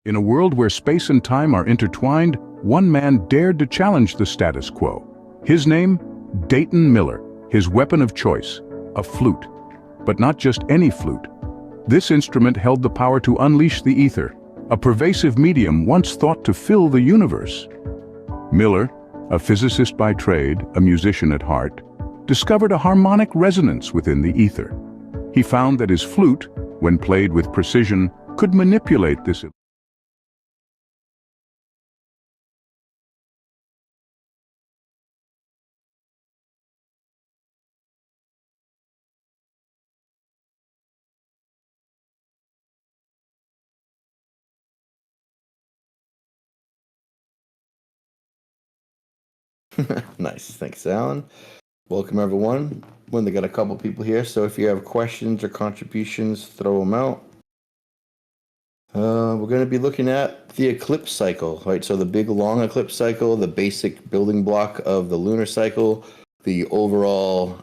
In a world where space and time are intertwined, one man dared to challenge the status quo. His name? Dayton Miller. His weapon of choice? A flute. But not just any flute. This instrument held the power to unleash the ether, a pervasive medium once thought to fill the universe. Miller, a physicist by trade, a musician at heart, discovered a harmonic resonance within the ether. He found that his flute, when played with precision, could manipulate this. Nice. Thanks, Alan. Welcome, everyone. We only got a couple people here, so if you have questions or contributions, throw them out. We're going to be looking at the eclipse cycle, right? So the big long eclipse cycle, the basic building block of the lunar cycle, the overall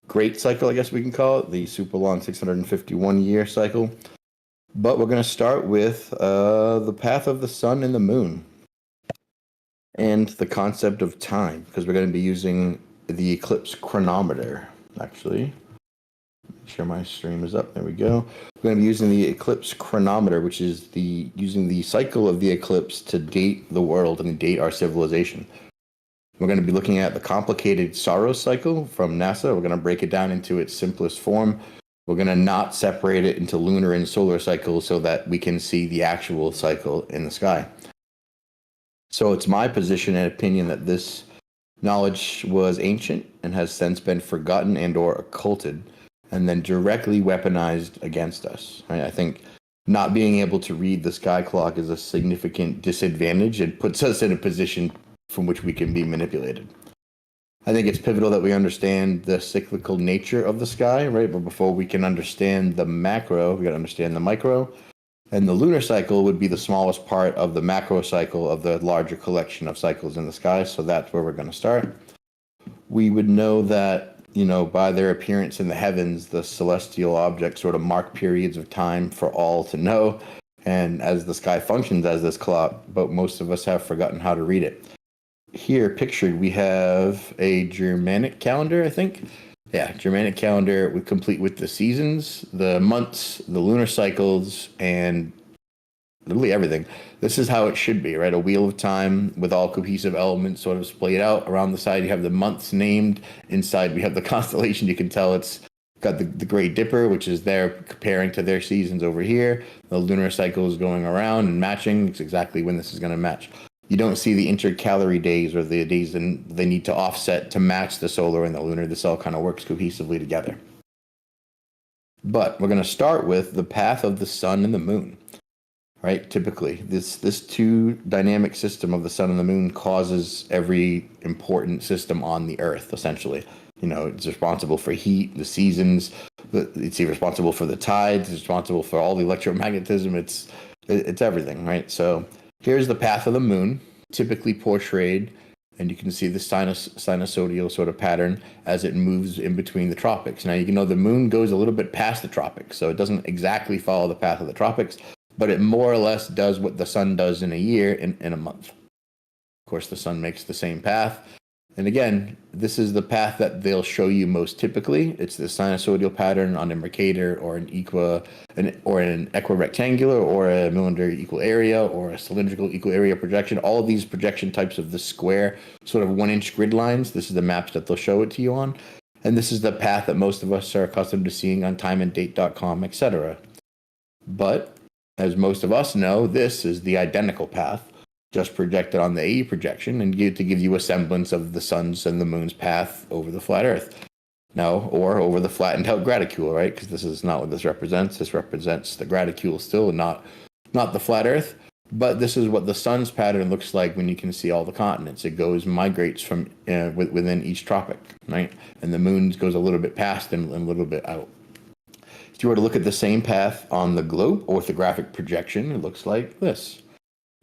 great cycle, I guess we can call it, the super long 651-year cycle. But we're going to start with the path of the sun and the moon and the concept of time, because we're going to be using the eclipse chronometer, actually. Make sure my stream is up. There we go. We're going to be using the eclipse chronometer, which is using the cycle of the eclipse to date the world and date our civilization. We're going to be looking at the complicated Saros cycle from NASA. We're going to break it down into its simplest form. We're going to not separate it into lunar and solar cycles so that we can see the actual cycle in the sky. So it's my position and opinion that this knowledge was ancient and has since been forgotten and or occulted and then directly weaponized against us. Right? I think not being able to read the sky clock is a significant disadvantage and puts us in a position from which we can be manipulated. I think it's pivotal that we understand the cyclical nature of the sky, right? But before we can understand the macro, we got to understand the micro. And the lunar cycle would be the smallest part of the macro cycle of the larger collection of cycles in the sky. So that's where we're going to start. We would know that, by their appearance in the heavens, the celestial objects sort of mark periods of time for all to know. And as the sky functions as this clock, but most of us have forgotten how to read it. Here pictured, we have a Germanic calendar, I think. Yeah, Germanic calendar complete with the seasons, the months, the lunar cycles, and literally everything. This is how it should be, right? A wheel of time with all cohesive elements sort of splayed out. Around the side, you have the months named. Inside, we have the constellation. You can tell it's got the Great Dipper, which is there comparing to their seasons over here. The lunar cycle is going around and matching. It's exactly when this is going to match. You don't see the intercalary days or the days they need to offset to match the solar and the lunar. This all kind of works cohesively together. But we're going to start with the path of the sun and the moon, right? Typically, this two dynamic system of the sun and the moon causes every important system on the earth, essentially. It's responsible for heat, the seasons. It's responsible for the tides. It's responsible for all the electromagnetism. It's everything, right? So here's the path of the moon, typically portrayed, and you can see the sinusoidal sort of pattern as it moves in between the tropics. Now, the moon goes a little bit past the tropics, so it doesn't exactly follow the path of the tropics, but it more or less does what the sun does in a year in a month. Of course, the sun makes the same path. And again, this is the path that they'll show you most typically. It's the sinusoidal pattern on a Mercator or an equirectangular or a millimeter equal area or a cylindrical equal area projection. All of these projection types of the square sort of 1-inch grid lines. This is the maps that they'll show it to you on. And this is the path that most of us are accustomed to seeing on timeanddate.com, etc. But as most of us know, this is the identical path, just projected on the AE projection and to give you a semblance of the sun's and the moon's path over the flat earth. No, or over the flattened out graticule, right? Because this is not what this represents. This represents the graticule still, not the flat earth. But this is what the sun's pattern looks like when you can see all the continents. It migrates from within each tropic, right? And the moon goes a little bit past and a little bit out. If you were to look at the same path on the globe orthographic projection, it looks like this.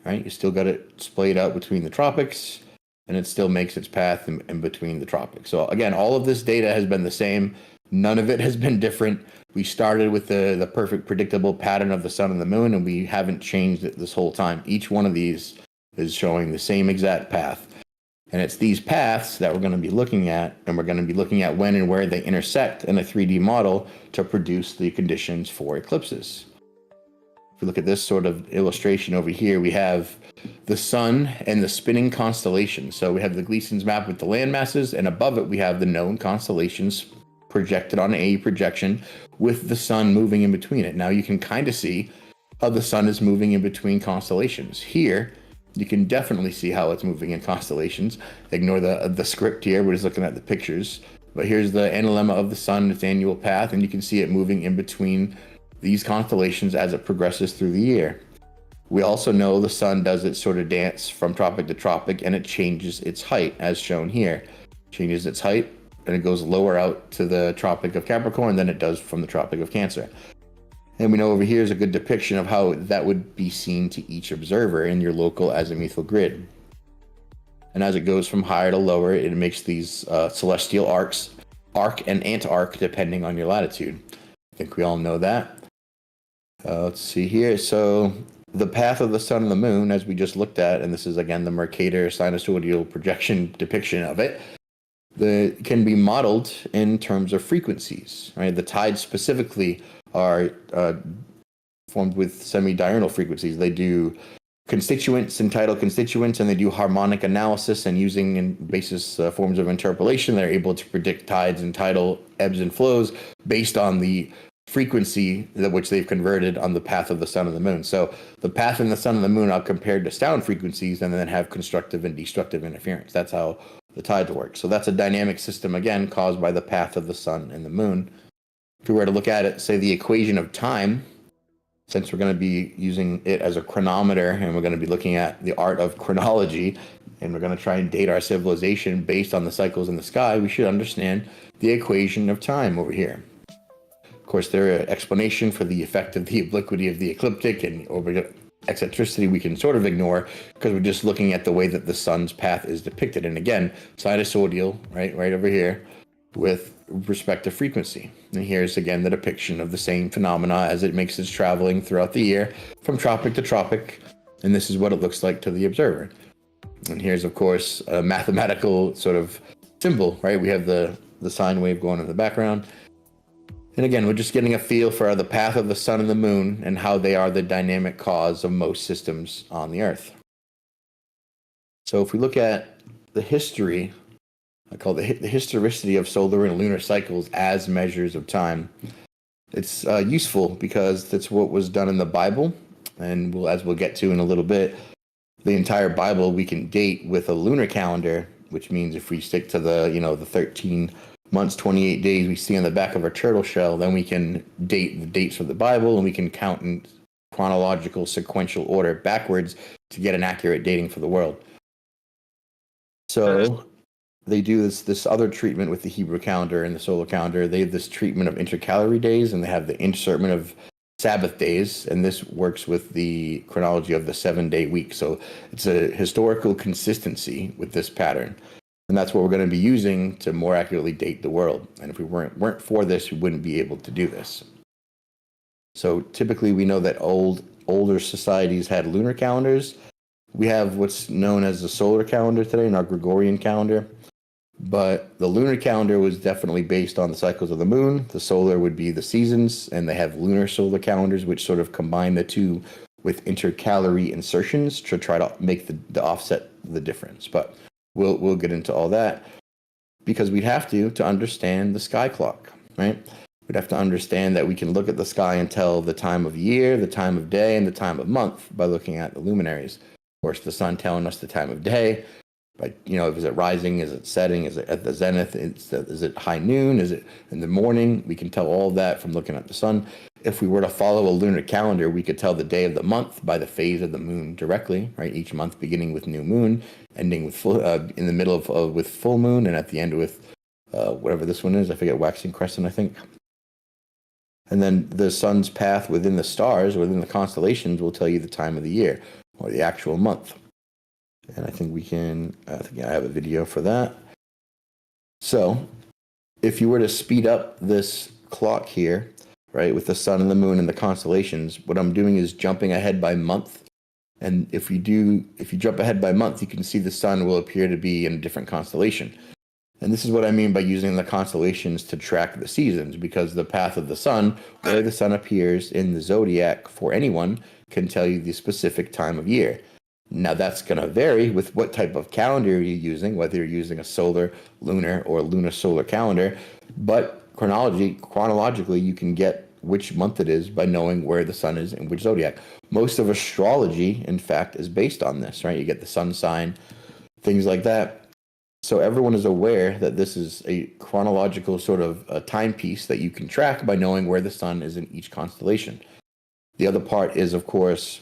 Right, you still got it splayed out between the tropics, and it still makes its path in between the tropics. So again, all of this data has been the same. None of it has been different. We started with the perfect predictable pattern of the sun and the moon, and we haven't changed it this whole time. Each one of these is showing the same exact path. And it's these paths that we're going to be looking at, and we're going to be looking at when and where they intersect in a 3D model to produce the conditions for eclipses. If we look at this sort of illustration over here, we have the sun and the spinning constellations. So we have the Gleason's map with the land masses, and above it we have the known constellations projected on a projection with the sun moving in between it. Now you can kind of see how the sun is moving in between constellations. Here, you can definitely see how it's moving in constellations. Ignore the script here, we're just looking at the pictures. But here's the analemma of the sun, its annual path, and you can see it moving in between these constellations as it progresses through the year. We also know the sun does its sort of dance from tropic to tropic, and it changes its height, as shown here. Changes its height, and it goes lower out to the Tropic of Capricorn than it does from the Tropic of Cancer. And we know over here is a good depiction of how that would be seen to each observer in your local azimuthal grid. And as it goes from higher to lower, it makes these celestial arcs, arc and antarc, depending on your latitude. I think we all know that. Let's see here. So the path of the sun and the moon, as we just looked at, and this is again the Mercator sinusoidal projection depiction of it, can be modeled in terms of frequencies. Right? The tides specifically are formed with semi-diurnal frequencies. They do constituents and tidal constituents, and they do harmonic analysis, and using in basis forms of interpolation, they're able to predict tides and tidal ebbs and flows based on the frequency that which they've converted on the path of the sun and the moon. So the path in the sun and the moon are compared to sound frequencies, and then have constructive and destructive interference. That's how the tides work. So that's a dynamic system, again, caused by the path of the sun and the moon. If we were to look at it, say the equation of time, since we're going to be using it as a chronometer, and we're going to be looking at the art of chronology, and we're going to try and date our civilization based on the cycles in the sky, we should understand the equation of time over here. Of course, there are explanation for the effect of the obliquity of the ecliptic and orbital eccentricity we can sort of ignore, because we're just looking at the way that the sun's path is depicted. And again, sinusoidal, right over here, with respect to frequency. And here's again the depiction of the same phenomena as it makes its traveling throughout the year from tropic to tropic, and this is what it looks like to the observer. And here's of course a mathematical sort of symbol, right? We have the sine wave going in the background. And again, we're just getting a feel for the path of the sun and the moon and how they are the dynamic cause of most systems on the Earth. So if we look at the history, I call the historicity of solar and lunar cycles as measures of time, it's useful because that's what was done in the Bible. And as we'll get to in a little bit, the entire Bible we can date with a lunar calendar, which means if we stick to the 13 months, 28 days we see on the back of our turtle shell, then we can date the dates of the Bible, and we can count in chronological sequential order backwards to get an accurate dating for the world. So they do this other treatment with the Hebrew calendar and the solar calendar. They have this treatment of intercalary days, and they have the insertion of Sabbath days, and this works with the chronology of the 7-day week. So it's a historical consistency with this pattern. And that's what we're going to be using to more accurately date the world. And if we weren't for this, we wouldn't be able to do this. So typically we know that older societies had lunar calendars. We have what's known as the solar calendar today in our Gregorian calendar. But the lunar calendar was definitely based on the cycles of the moon. The solar would be the seasons, and they have lunar solar calendars, which sort of combine the two with intercalary insertions to try to make the offset the difference. But we'll get into all that because we'd have to understand the sky clock, right? We'd have to understand that we can look at the sky and tell the time of year, the time of day, and the time of month by looking at the luminaries. Of course, the sun telling us the time of day. But, is it rising? Is it setting? Is it at the zenith? Is it high noon? Is it in the morning? We can tell all that from looking at the sun. If we were to follow a lunar calendar, we could tell the day of the month by the phase of the moon directly, right? Each month beginning with new moon, ending with in the middle of with full moon, and at the end with whatever this one is. I forget, waxing crescent, I think. And then the sun's path within the stars, within the constellations, will tell you the time of the year or the actual month. And I think I have a video for that. So if you were to speed up this clock here, right, with the sun and the moon and the constellations, what I'm doing is jumping ahead by month. And if you jump ahead by month, you can see the sun will appear to be in a different constellation. And this is what I mean by using the constellations to track the seasons, because the path of the sun, where the sun appears in the zodiac for anyone, can tell you the specific time of year. Now that's going to vary with what type of calendar you're using, whether you're using a solar, lunar, or lunisolar calendar. But chronologically, you can get which month it is by knowing where the sun is in which zodiac. Most of astrology, in fact, is based on this, right? You get the sun sign, things like that. So everyone is aware that this is a chronological sort of a timepiece that you can track by knowing where the sun is in each constellation. The other part is, of course,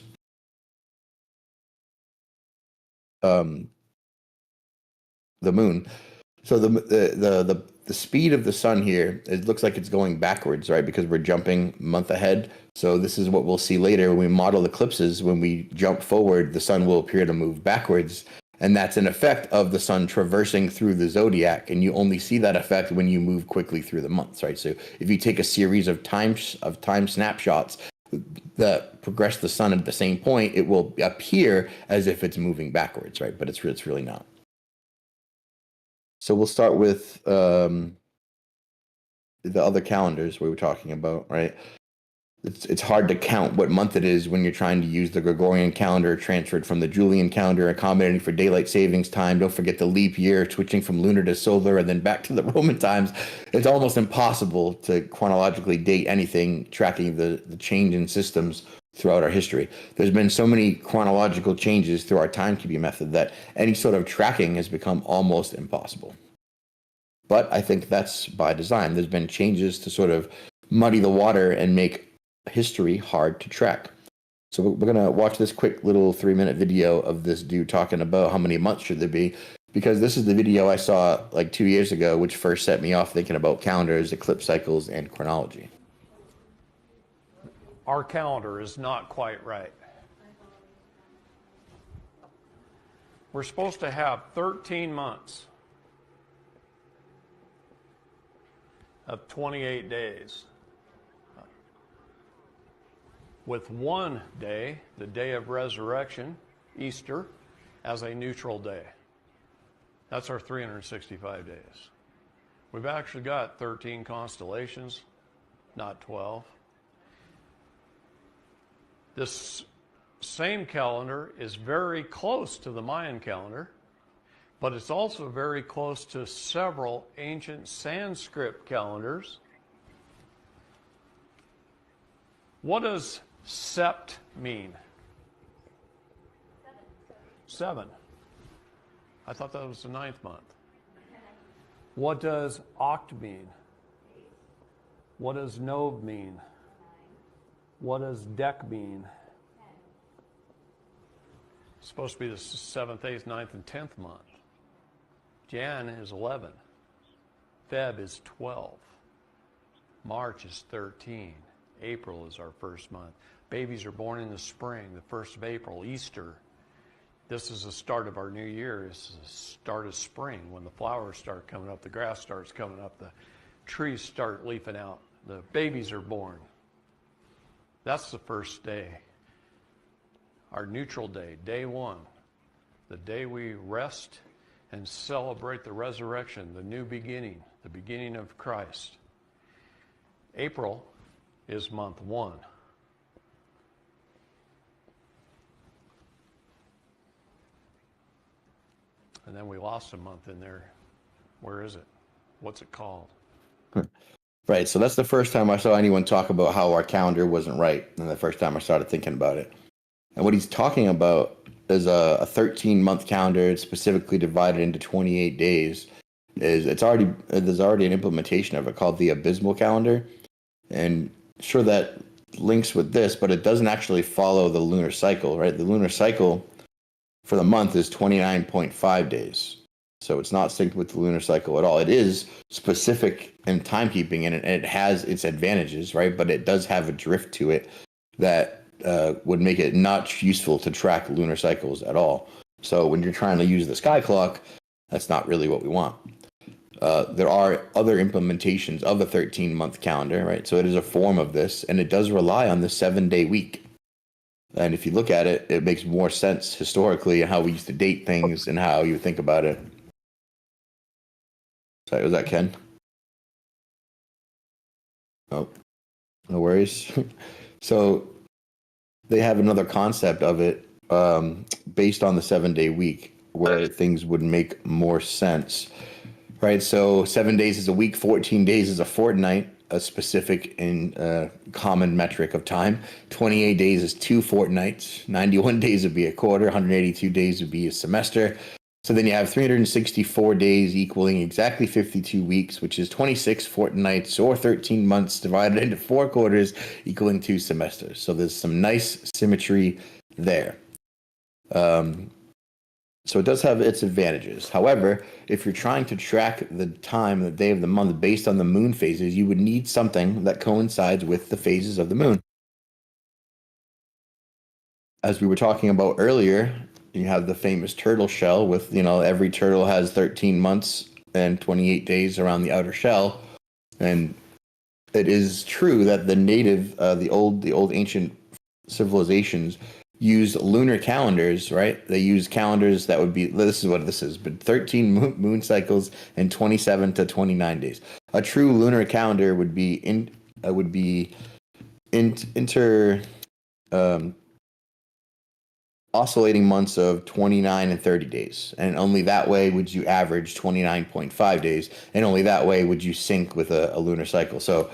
the moon. So the speed of the sun here, it looks like it's going backwards, right? Because we're jumping a month ahead. So this is what we'll see later when we model eclipses. When we jump forward, the sun will appear to move backwards. And that's an effect of the sun traversing through the zodiac. And you only see that effect when you move quickly through the months, right? So if you take a series of time snapshots that progress the sun at the same point, it will appear as if it's moving backwards, right? But it's really not. So we'll start with the other calendars we were talking about, right? It's hard to count what month it is when you're trying to use the Gregorian calendar transferred from the Julian calendar, accommodating for daylight savings time. Don't forget the leap year, switching from lunar to solar, and then back to the Roman times. It's almost impossible to chronologically date anything, tracking the change in systems throughout our history. There's been so many chronological changes through our timekeeping method that any sort of tracking has become almost impossible. But I think that's by design. There's been changes to sort of muddy the water and make history hard to track. So we're going to watch this quick little 3-minute video of this dude talking about how many months should there be, because this is the video I saw like 2 years ago, which first set me off thinking about calendars, eclipse cycles, and chronology. Our calendar is not quite right. We're supposed to have 13 months of 28 days, with one day, the day of resurrection, Easter, as a neutral day. That's our 365 days. We've actually got 13 constellations, not 12. This same calendar is very close to the Mayan calendar, but it's also very close to several ancient Sanskrit calendars. What does sept mean? 7. I thought that was the 9th month. What does oct mean? What does nov mean? What does dec mean? It's supposed to be the 7th, 8th, 9th, and 10th month. Jan is 11. Feb is 12. March is 13. April is our first month. Babies are born in the spring, the 1st of April, Easter. This is the start of our new year. This is the start of spring, when the flowers start coming up, the grass starts coming up, the trees start leafing out, the babies are born. That's the first day. Our neutral day, day 1, the day we rest and celebrate the resurrection, the new beginning, the beginning of Christ. April is month 1. And then we lost a month in there. Where is it? What's it called? Right. So that's the first time I saw anyone talk about how our calendar wasn't right, and the first time I started thinking about it. And what he's talking about is a 13-month calendar, specifically divided into 28 days. There's already an implementation of it called the abysmal calendar, and sure that links with this, but it doesn't actually follow the lunar cycle, right? The lunar cycle for the month is 29.5 days. So it's not synced with the lunar cycle at all. It is specific in timekeeping, and it has its advantages, right? But it does have a drift to it that would make it not useful to track lunar cycles at all. So when you're trying to use the sky clock, that's not really what we want. there are other implementations of a 13-month calendar, right? So it is a form of this, and it does rely on the 7-day week. And if you look at it, it makes more sense historically how we used to date things and how you think about it. Sorry, was that Ken? Oh, no worries. So they have another concept of it based on the 7-day week where things would make more sense, right? So 7 days is a week, 14 days is a fortnight, a specific and common metric of time. 28 days is 2 fortnights. 91 days would be a quarter. 182 days would be a semester. So then you have 364 days equaling exactly 52 weeks, which is 26 fortnights or 13 months divided into 4 quarters equaling 2 semesters. So there's some nice symmetry there. So it does have its advantages. However, if you're trying to track the time, the day of the month based on the moon phases, you would need something that coincides with the phases of the moon. As we were talking about earlier, you have the famous turtle shell with, every turtle has 13 months and 28 days around the outer shell. And it is true that the native, the old ancient civilizations used lunar calendars, right? They used calendars that would be, this is what this is, but 13 moon cycles and 27 to 29 days. A true lunar calendar would be oscillating months of 29 and 30 days. And only that way would you average 29.5 days. And only that way would you sync with a lunar cycle. So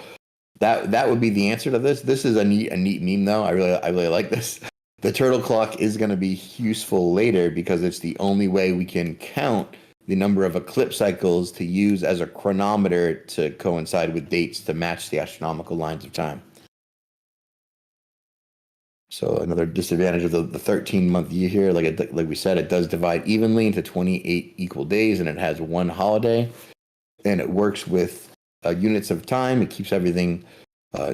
that would be the answer to this. This is a neat meme though. I really like this. The turtle clock is going to be useful later because it's the only way we can count the number of eclipse cycles to use as a chronometer to coincide with dates to match the astronomical lines of time. So another disadvantage of the 13-month year here, like we said, it does divide evenly into 28 equal days, and it has one holiday, and it works with units of time. It keeps everything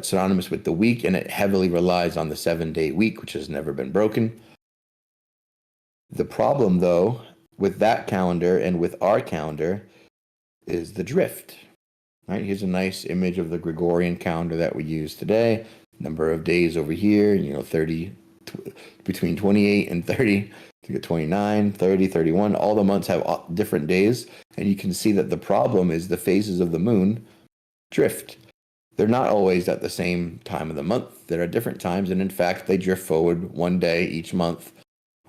synonymous with the week, and it heavily relies on the 7-day week, which has never been broken. The problem, though, with that calendar and with our calendar is the drift. Right? Here's a nice image of the Gregorian calendar that we use today. Number of days over here, 30, between 28 and 30, to get 29, 30, 31. All the months have different days, and you can see that the problem is the phases of the moon drift. They're not always at the same time of the month. They're at different times, and in fact, they drift forward one day each month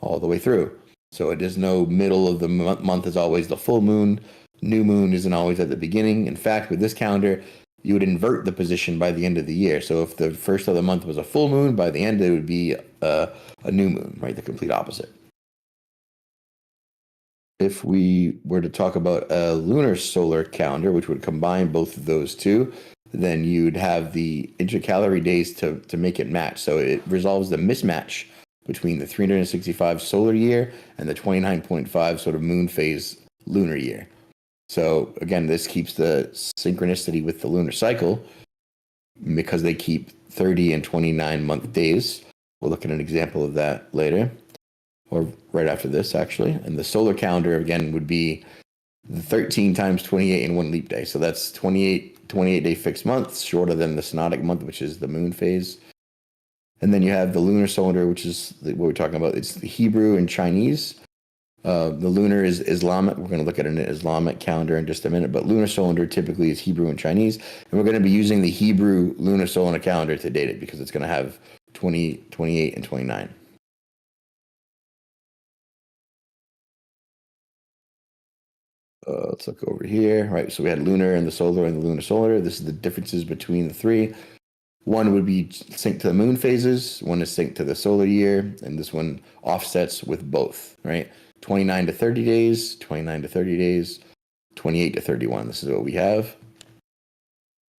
all the way through. So it is no middle of the month is always the full moon. New moon isn't always at the beginning. In fact, with this calendar, you would invert the position by the end of the year. So if the first of the month was a full moon, by the end it would be a new moon, right? The complete opposite. If we were to talk about a lunar solar calendar, which would combine both of those two, then you'd have the intercalary days to make it match. So it resolves the mismatch between the 365 solar year and the 29.5 sort of moon phase lunar year. So again, this keeps the synchronicity with the lunar cycle because they keep 30 and 29 month days. We'll look at an example of that later, or right after this, actually. And the solar calendar, again, would be the 13 times 28 in one leap day. So that's 28-day fixed months, shorter than the synodic month, which is the moon phase. And then you have the lunar solar, which is what we're talking about. It's the Hebrew and Chinese. The lunar is Islamic. We're going to look at an Islamic calendar in just a minute, but lunar solar typically is Hebrew and Chinese. And we're going to be using the Hebrew lunar solar calendar to date it because it's going to have 20, 28, and 29. Let's look over here. Right, so we had lunar and the solar and the lunar solar. This is the differences between the three. One would be synced to the moon phases. One is synced to the solar year, and this one offsets with both, right? 29 to 30 days, 29 to 30 days, 28 to 31. This is what we have.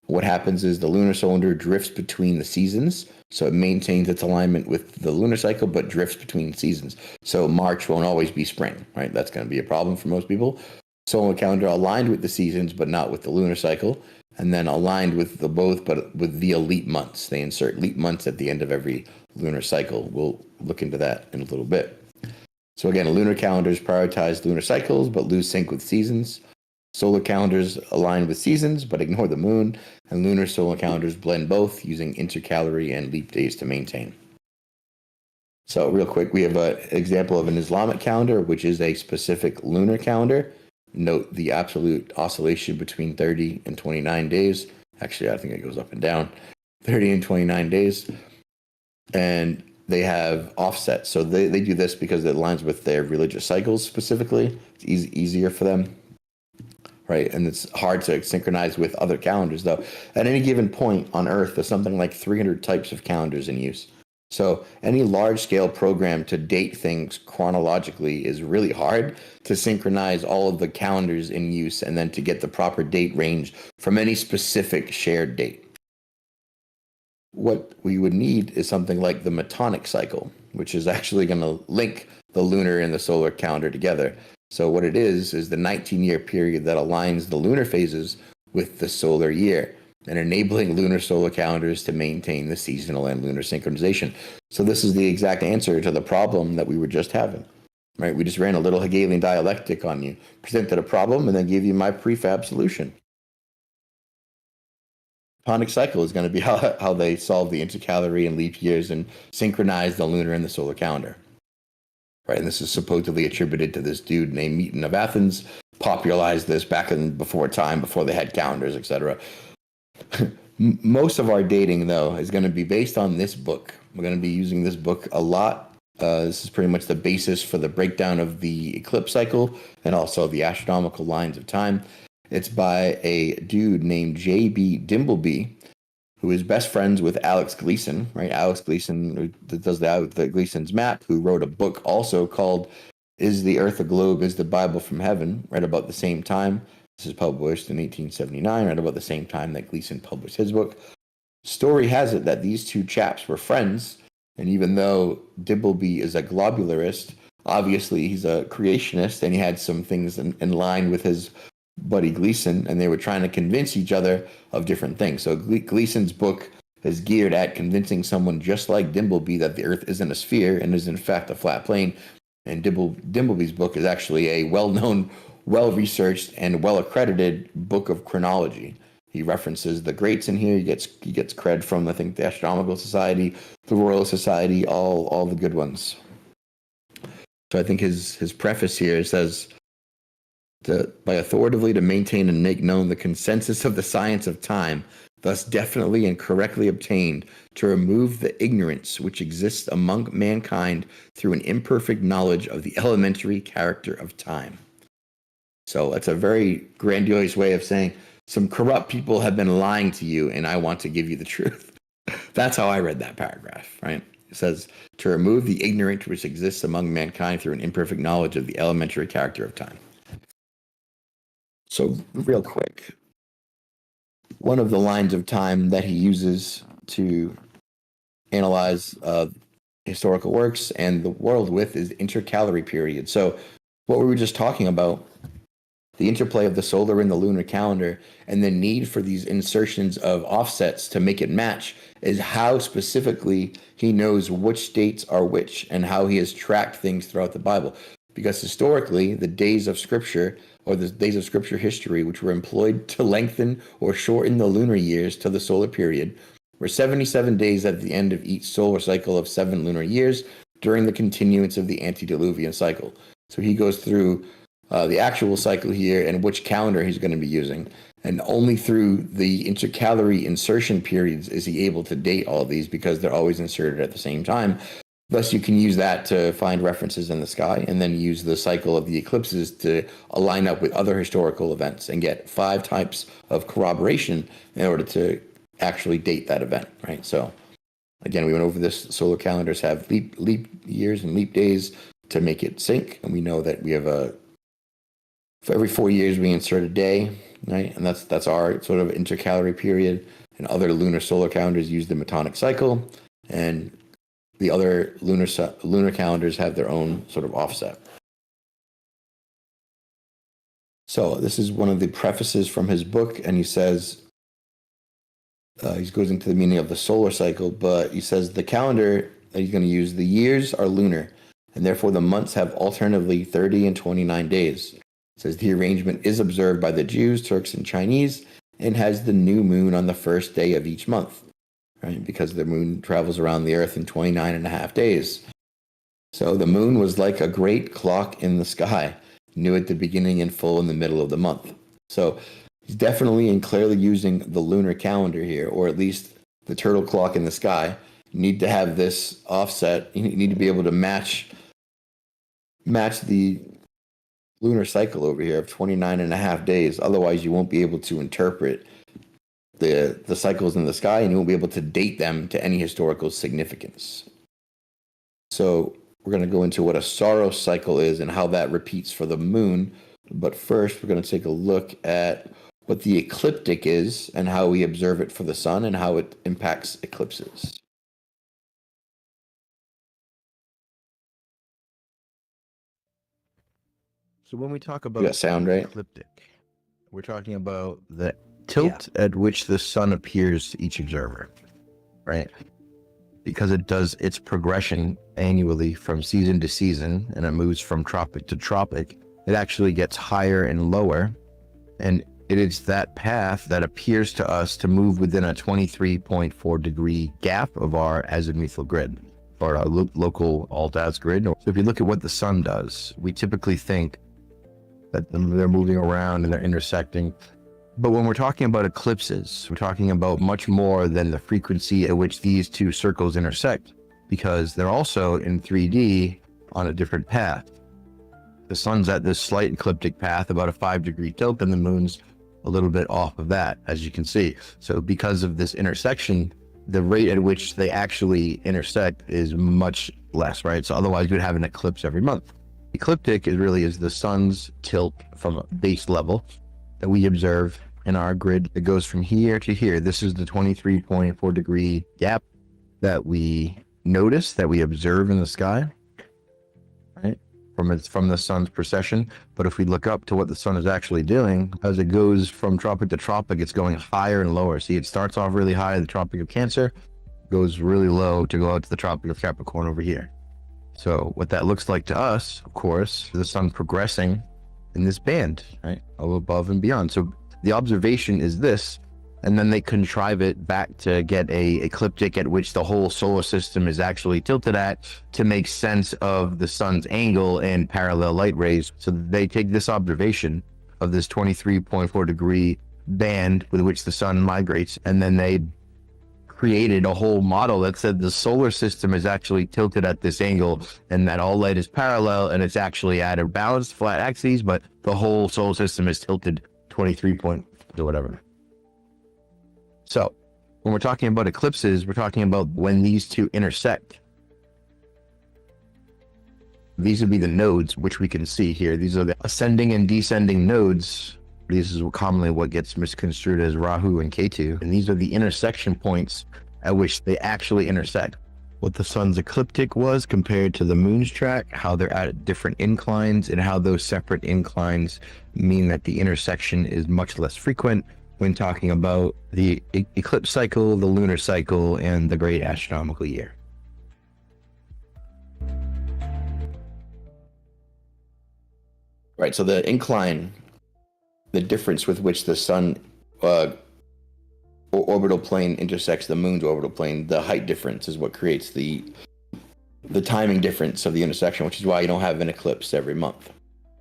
What happens is the lunar solar drifts between the seasons. So it maintains its alignment with the lunar cycle, but drifts between seasons. So March won't always be spring, right? That's going to be a problem for most people. Solar calendar aligned with the seasons, but not with the lunar cycle. And then aligned with the both, but with the leap months. They insert leap months at the end of every lunar cycle. We'll look into that in a little bit. So again, lunar calendars prioritize lunar cycles, but lose sync with seasons. Solar calendars align with seasons but ignore the moon, and lunar solar calendars blend both using intercalary and leap days to maintain. So real quick, we have an example of an Islamic calendar, which is a specific lunar calendar. Note the absolute oscillation between 30 and 29 days. Actually, I think it goes up and down. 30 and 29 days. And they have offsets. So they do this because it aligns with their religious cycles specifically. It's easier for them. Right, and it's hard to synchronize with other calendars, though. At any given point on Earth, there's something like 300 types of calendars in use. So any large-scale program to date things chronologically is really hard to synchronize all of the calendars in use and then to get the proper date range from any specific shared date. What we would need is something like the Metonic cycle, which is actually going to link the lunar and the solar calendar together. So what it is the 19-year period that aligns the lunar phases with the solar year and enabling lunar solar calendars to maintain the seasonal and lunar synchronization. So this is the exact answer to the problem that we were just having, right? We just ran a little Hegelian dialectic on you, presented a problem, and then gave you my prefab solution. Metonic cycle is going to be how they solve the intercalary and leap years and synchronize the lunar and the solar calendar. Right, and this is supposedly attributed to this dude named Meton of Athens, popularized this back before they had calendars, etc. Most of our dating, though, is going to be based on this book. We're going to be using this book a lot. This is pretty much the basis for the breakdown of the eclipse cycle and also the astronomical lines of time. It's by a dude named J.B. Dimbleby, who is best friends with Alex Gleason, right? Alex Gleason does the Gleason's map, who wrote a book also called Is the Earth a Globe? Is the Bible from Heaven? Right about the same time. This is published in 1879, right about the same time that Gleason published his book. Story has it that these two chaps were friends, and even though Dimbleby is a globularist, obviously he's a creationist, and he had some things in line with his buddy Gleason, and they were trying to convince each other of different things. So Gleason's book is geared at convincing someone just like Dimbleby that the Earth isn't a sphere and is in fact a flat plane. And Dimbleby's book is actually a well-known, well-researched, and well-accredited book of chronology. He references the greats in here. He gets cred from, I think, the Astronomical Society, the Royal Society, all the good ones. So I think his preface here says, by authoritatively to maintain and make known the consensus of the science of time, thus definitely and correctly obtained, to remove the ignorance which exists among mankind through an imperfect knowledge of the elementary character of time. So that's a very grandiose way of saying some corrupt people have been lying to you, and I want to give you the truth. That's how I read that paragraph, right? It says, to remove the ignorance which exists among mankind through an imperfect knowledge of the elementary character of time. So real quick, one of the lines of time that he uses to analyze historical works and the world with is intercalary period. So what we were just talking about, the interplay of the solar and the lunar calendar and the need for these insertions of offsets to make it match, is how specifically he knows which dates are which and how he has tracked things throughout the Bible. Because historically, the days of Scripture, or the days of Scripture history, which were employed to lengthen or shorten the lunar years to the solar period, were 77 days at the end of each solar cycle of 7 lunar years during the continuance of the antediluvian cycle. So he goes through the actual cycle here and which calendar he's going to be using. And only through the intercalary insertion periods is he able to date all of these, because they're always inserted at the same time. Thus, you can use that to find references in the sky, and then use the cycle of the eclipses to align up with other historical events and get 5 types of corroboration in order to actually date that event, right? So, again, we went over this. Solar calendars have leap years and leap days to make it sync, and we know that we have for every 4 years we insert a day, right? And that's our sort of intercalary period. And other lunar solar calendars use the Metonic cycle, and the other lunar calendars have their own sort of offset. So this is one of the prefaces from his book, and he says, he goes into the meaning of the solar cycle, but he says the calendar that he's going to use, the years are lunar, and therefore the months have alternately 30 and 29 days. It says the arrangement is observed by the Jews, Turks, and Chinese, and has the new moon on the first day of each month, right? Because the moon travels around the earth in 29 and a half days. So the moon was like a great clock in the sky, new at the beginning and full in the middle of the month. So he's definitely and clearly using the lunar calendar here, or at least the turtle clock in the sky. You need to have this offset. You need to be able to match the lunar cycle over here of 29 and a half days. Otherwise, you won't be able to interpret the cycles in the sky, and you won't be able to date them to any historical significance. So we're going to go into what a Saros cycle is and how that repeats for the moon. But first, we're going to take a look at what the ecliptic is and how we observe it for the sun and how it impacts eclipses. So when we talk about You got sound, right? ecliptic, we're talking about the tilt at which the sun appears to each observer, right? Because it does its progression annually from season to season, and it moves from tropic to tropic, it actually gets higher and lower. And it is that path that appears to us to move within a 23.4 degree gap of our azimuthal grid, or our local alt-az grid. So if you look at what the sun does, we typically think that they're moving around and they're intersecting. But when we're talking about eclipses, we're talking about much more than the frequency at which these two circles intersect, because they're also in 3D on a different path. The sun's at this slight ecliptic path, about a 5-degree tilt, and the moon's a little bit off of that, as you can see. So because of this intersection, the rate at which they actually intersect is much less, right? So otherwise you'd have an eclipse every month. Ecliptic is the sun's tilt from a base level that we observe in our grid. It goes from here to here. This is the 23.4 degree gap that we notice, that we observe in the sky, right? From the sun's precession. But if we look up to what the sun is actually doing, as it goes from tropic to tropic, it's going higher and lower. See, it starts off really high in the Tropic of Cancer, goes really low to go out to the Tropic of Capricorn over here. So what that looks like to us, of course, is the sun progressing in this band, right, of above and beyond. So the observation is this, and then they contrive it back to get a ecliptic at which the whole solar system is actually tilted at to make sense of the sun's angle and parallel light rays. So they take this observation of this 23.4 degree band with which the sun migrates, and then they created a whole model that said the solar system is actually tilted at this angle and that all light is parallel, and it's actually at a balanced flat axis, but the whole solar system is tilted 23 point or whatever. So when we're talking about eclipses, we're talking about when these two intersect. These would be the nodes, which we can see here. These are the ascending and descending nodes. This is commonly what gets misconstrued as Rahu and Ketu. And these are the intersection points at which they actually intersect. What the sun's ecliptic was compared to the moon's track, how they're at different inclines, and how those separate inclines mean that the intersection is much less frequent when talking about the eclipse cycle, the lunar cycle, and the great astronomical year. Right, so the incline, the difference with which the sun orbital plane intersects the moon's orbital plane, the height difference is what creates the timing difference of the intersection, which is why you don't have an eclipse every month.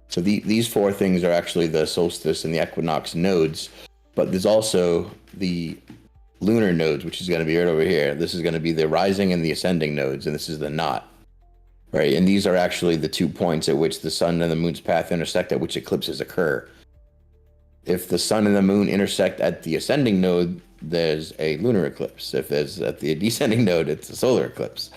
So these four things are actually the solstice and the equinox nodes, but there's also the lunar nodes, which is going to be right over here. This is going to be the rising and the ascending nodes, and this is the knot. Right, and these are actually the 2 points at which the sun and the moon's path intersect, at which eclipses occur. If the sun and the moon intersect at the ascending node, there's a lunar eclipse. If there's at the descending node, it's a solar eclipse,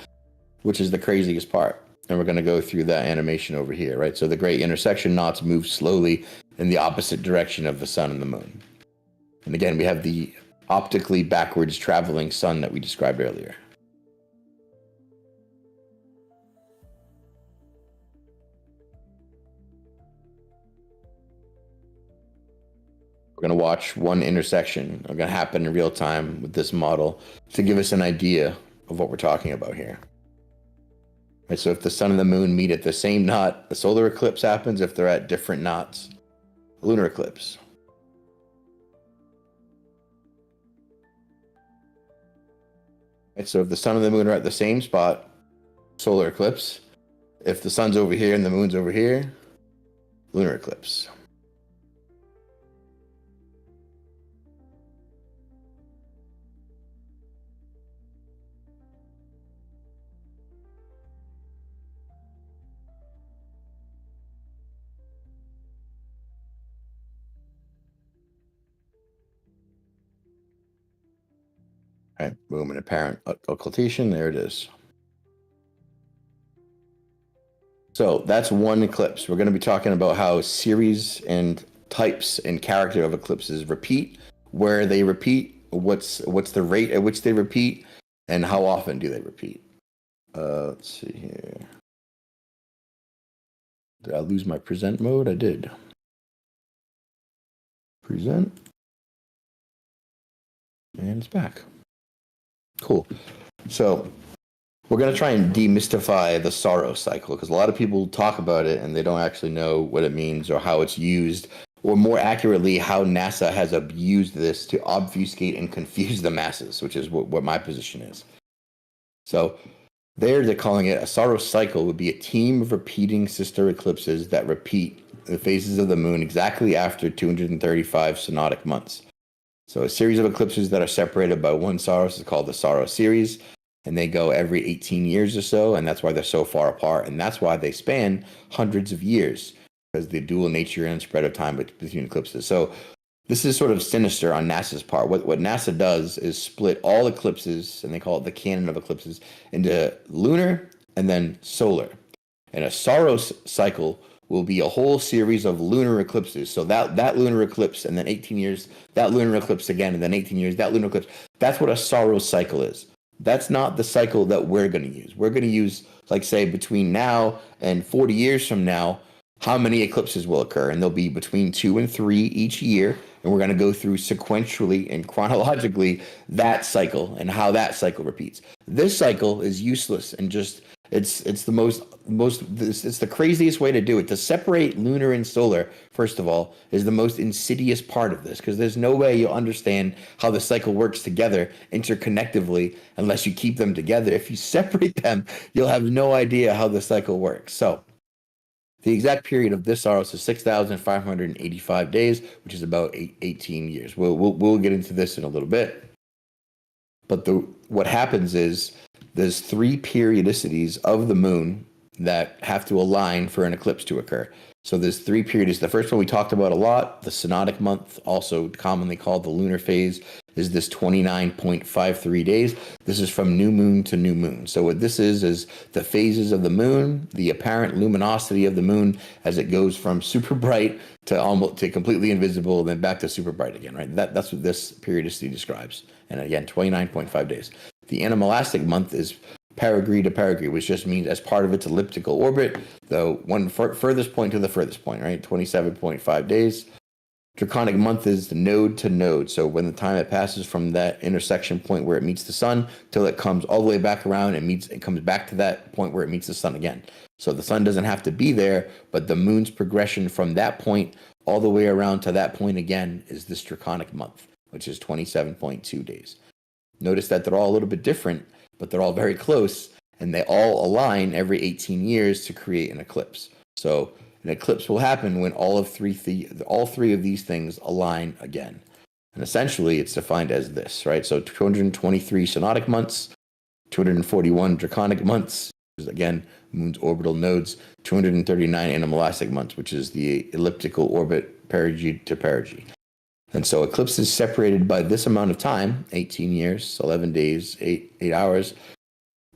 which is the craziest part. And we're going to go through that animation over here, right? So the great intersection knots move slowly in the opposite direction of the sun and the moon. And again, we have the optically backwards traveling sun that we described earlier. We're going to watch one intersection. It's going to happen in real time with this model to give us an idea of what we're talking about here. Right, so if the sun and the moon meet at the same knot, the solar eclipse happens. If they're at different knots, lunar eclipse. Right, so if the sun and the moon are at the same spot, solar eclipse. If the sun's over here and the moon's over here, lunar eclipse. All right, boom, and apparent occultation. There it is. So that's one eclipse. We're going to be talking about how series and types and character of eclipses repeat, where they repeat, what's the rate at which they repeat, and how often do they repeat. Let's see here. Did I lose my present mode? I did. Present. And it's back. Cool. So we're going to try and demystify the Saros cycle, because a lot of people talk about it and they don't actually know what it means or how it's used, or more accurately, how NASA has abused this to obfuscate and confuse the masses, which is what my position is. So they're calling it a Saros cycle would be a team of repeating sister eclipses that repeat the phases of the moon exactly after 235 synodic months. So a series of eclipses that are separated by one Saros is called the Saros series, and they go every 18 years or so, and that's why they're so far apart, and that's why they span hundreds of years, because the dual nature and spread of time between eclipses. So this is sort of sinister on NASA's part. What NASA does is split all eclipses, and they call it the canon of eclipses, into lunar and then solar. And a Saros cycle will be a whole series of lunar eclipses. So that lunar eclipse, and then 18 years, that lunar eclipse again, and then 18 years, that lunar eclipse. That's what a Saros cycle is. That's not the cycle that we're going to use. We're going to use, like, say, between now and 40 years from now, how many eclipses will occur. And they'll be between 2 and 3 each year. And we're going to go through sequentially and chronologically that cycle and how that cycle repeats. This cycle is useless and just it's the craziest way to do it. To separate lunar and solar, first of all, is the most insidious part of this, because there's no way you'll understand how the cycle works together interconnectively unless you keep them together. If you separate them, you'll have no idea how the cycle works. So the exact period of this Saros is 6,585 days, which is about 18 years. We'll get into this in a little bit. But what happens is there's 3 periodicities of the moon that have to align for an eclipse to occur. So there's 3 periods. The first one we talked about a lot, the synodic month, also commonly called the lunar phase, is this 29.53 days. This is from new moon to new moon. So what this is the phases of the moon, the apparent luminosity of the moon as it goes from super bright to completely invisible, then back to super bright again, right? That's what this periodicity describes. And again, 29.5 days. The anomelastic month is perigee to perigee, which just means as part of its elliptical orbit, the one furthest point to the furthest point, right? 27.5 days. Draconic month is the node to node. So when the time it passes from that intersection point where it meets the sun till it comes all the way back around and it comes back to that point where it meets the sun again. So the sun doesn't have to be there, but the moon's progression from that point all the way around to that point again is this draconic month, which is 27.2 days. Notice that they're all a little bit different, but they're all very close, and they all align every 18 years to create an eclipse. So an eclipse will happen when all three of these things align again. And essentially, it's defined as this, right? So 223 synodic months, 241 draconic months, which is, again, moon's orbital nodes, 239 anomelastic months, which is the elliptical orbit perigee to perigee. And so eclipses separated by this amount of time, 18 years, 11 days, 8 hours,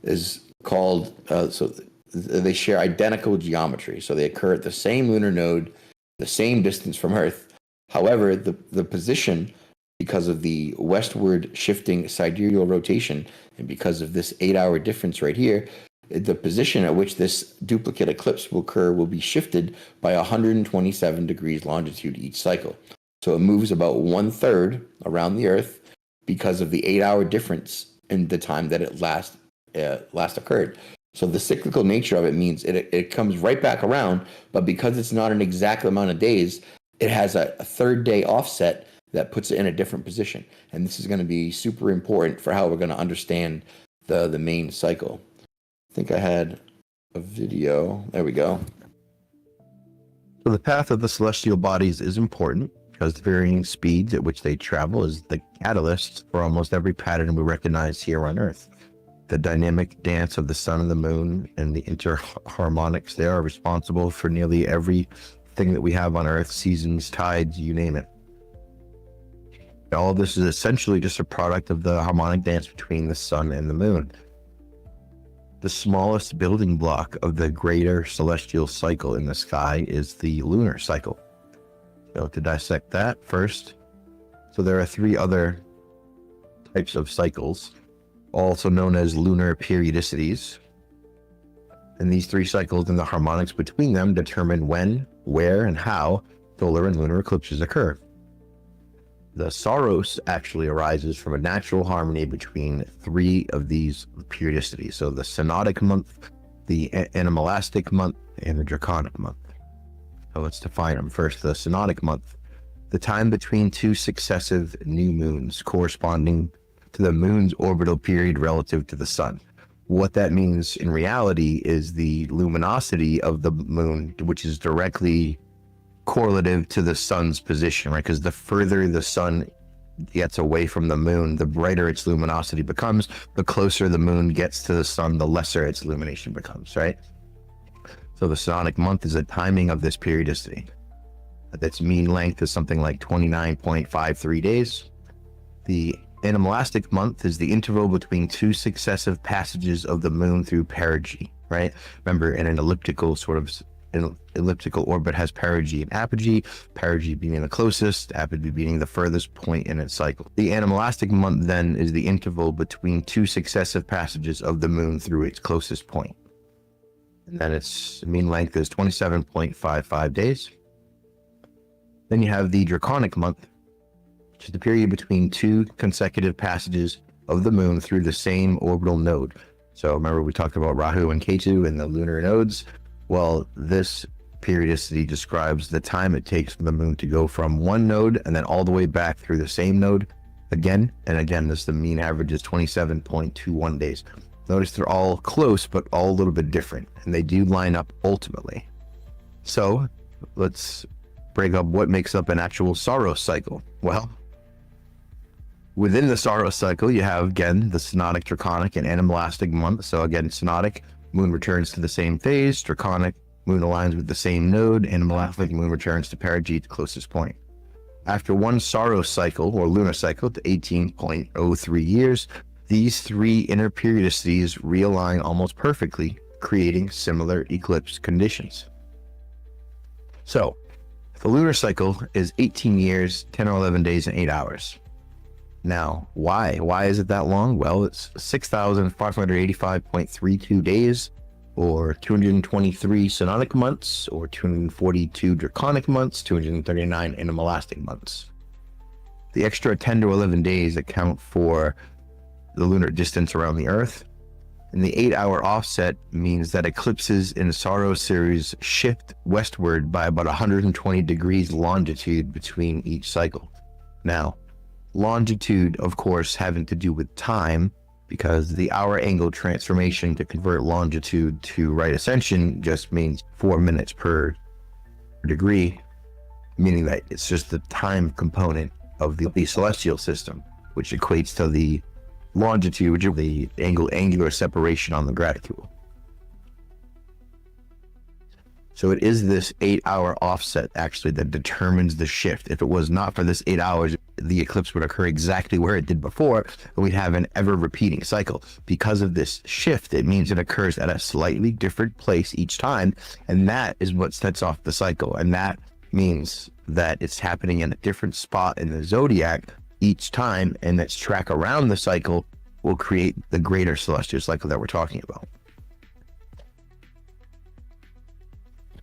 is called, so they share identical geometry. So they occur at the same lunar node, the same distance from Earth. However, the position, because of the westward shifting sidereal rotation, and because of this 8-hour difference right here, the position at which this duplicate eclipse will occur will be shifted by 127 degrees longitude each cycle. So it moves about 1/3 around the Earth because of the 8-hour difference in the time that it last occurred. So the cyclical nature of it means it comes right back around, but because it's not an exact amount of days, it has a third day offset that puts it in a different position. And this is going to be super important for how we're going to understand the main cycle. I think I had a video. There we go. So the path of the celestial bodies is important because the varying speeds at which they travel is the catalyst for almost every pattern we recognize here on Earth. The dynamic dance of the sun and the moon and the interharmonics there are responsible for nearly everything that we have on Earth, seasons, tides, you name it. All of this is essentially just a product of the harmonic dance between the sun and the moon. The smallest building block of the greater celestial cycle in the sky is the lunar cycle. So to dissect that first, so there are 3 other types of cycles, also known as lunar periodicities. And these 3 cycles and the harmonics between them determine when, where, and how solar and lunar eclipses occur. The Saros actually arises from a natural harmony between 3 of these periodicities. So the synodic month, the animalastic month, and the draconic month. So let's define them. First, the synodic month, the time between 2 successive new moons corresponding to the moon's orbital period relative to the sun. What that means in reality is the luminosity of the moon, which is directly correlative to the sun's position, right? Because the further the sun gets away from the moon, the brighter its luminosity becomes. The closer the moon gets to the sun, the lesser its illumination becomes, right? So the synodic month is the timing of this periodicity. Its mean length is something like 29.53 days. The animalastic month is the interval between 2 successive passages of the moon through perigee, right? Remember, in an elliptical orbit has perigee and apogee, perigee being the closest, apogee being the furthest point in its cycle. The animalastic month then is the interval between 2 successive passages of the moon through its closest point. And then its mean length is 27.55 days. Then you have the draconic month, which is the period between 2 consecutive passages of the moon through the same orbital node. So remember we talked about Rahu and Ketu and the lunar nodes. Well, this periodicity describes the time it takes for the moon to go from one node and then all the way back through the same node again and again. The mean average is 27.21 days. Notice they're all close, but all a little bit different, and they do line up ultimately. So let's break up what makes up an actual Saros cycle. Well, within the Saros cycle, you have, again, the synodic, draconic, and animalastic month. So again, synodic, moon returns to the same phase. Draconic, moon aligns with the same node. Animalastic, moon returns to perigee, the closest point. After one Saros cycle, or lunar cycle, to 18.03 years, these 3 inner periodicities realign almost perfectly, creating similar eclipse conditions. So, the lunar cycle is 18 years, 10 or 11 days, and 8 hours. Now, why? Why is it that long? Well, it's 6,585.32 days, or 223 synodic months, or 242 draconic months, 239 animalastic months. The extra 10 to 11 days account for the lunar distance around the Earth, and the 8-hour offset means that eclipses in the Saros series shift westward by about 120 degrees longitude between each cycle. Now, longitude, of course, having to do with time, because the hour angle transformation to convert longitude to right ascension just means 4 minutes per degree, meaning that it's just the time component of the celestial system, which equates to the longitude, which is the angular separation on the graticule. So it is this 8-hour offset actually that determines the shift. If it was not for this 8 hours, the eclipse would occur exactly where it did before, and we'd have an ever repeating cycle. Because of this shift, it means it occurs at a slightly different place each time, and that is what sets off the cycle. And that means that it's happening in a different spot in the zodiac each time, and its track around the cycle will create the greater celestial cycle that we're talking about.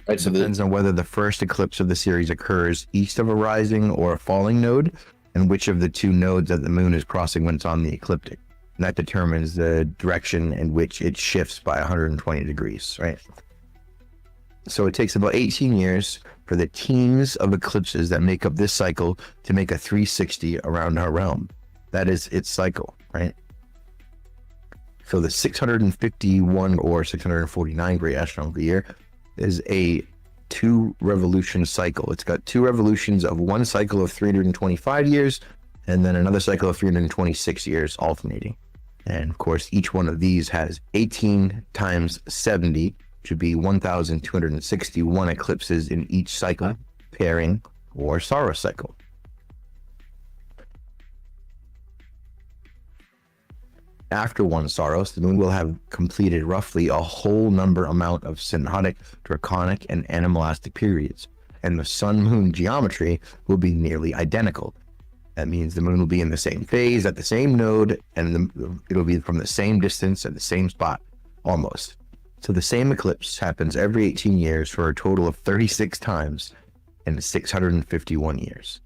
Right, so it depends on whether the first eclipse of the series occurs east of a rising or a falling node, and which of the 2 nodes that the moon is crossing when it's on the ecliptic. And that determines the direction in which it shifts by 120 degrees, right? So it takes about 18 years for the teams of eclipses that make up this cycle to make a 360 around our realm. That is its cycle, right? So the 651 or 649 great astronomical year is a 2 revolution cycle. It's got 2 revolutions of one cycle of 325 years and then another cycle of 326 years alternating. And of course, each one of these has 18 times 70, which would be 1,261 eclipses in each cycle, pairing or Saros cycle. After one Saros, the moon will have completed roughly a whole number amount of synodic, draconic, and animalistic periods, and the sun-moon geometry will be nearly identical. That means the moon will be in the same phase at the same node, and it'll be from the same distance at the same spot, almost. So the same eclipse happens every 18 years for a total of 36 times in 651 years.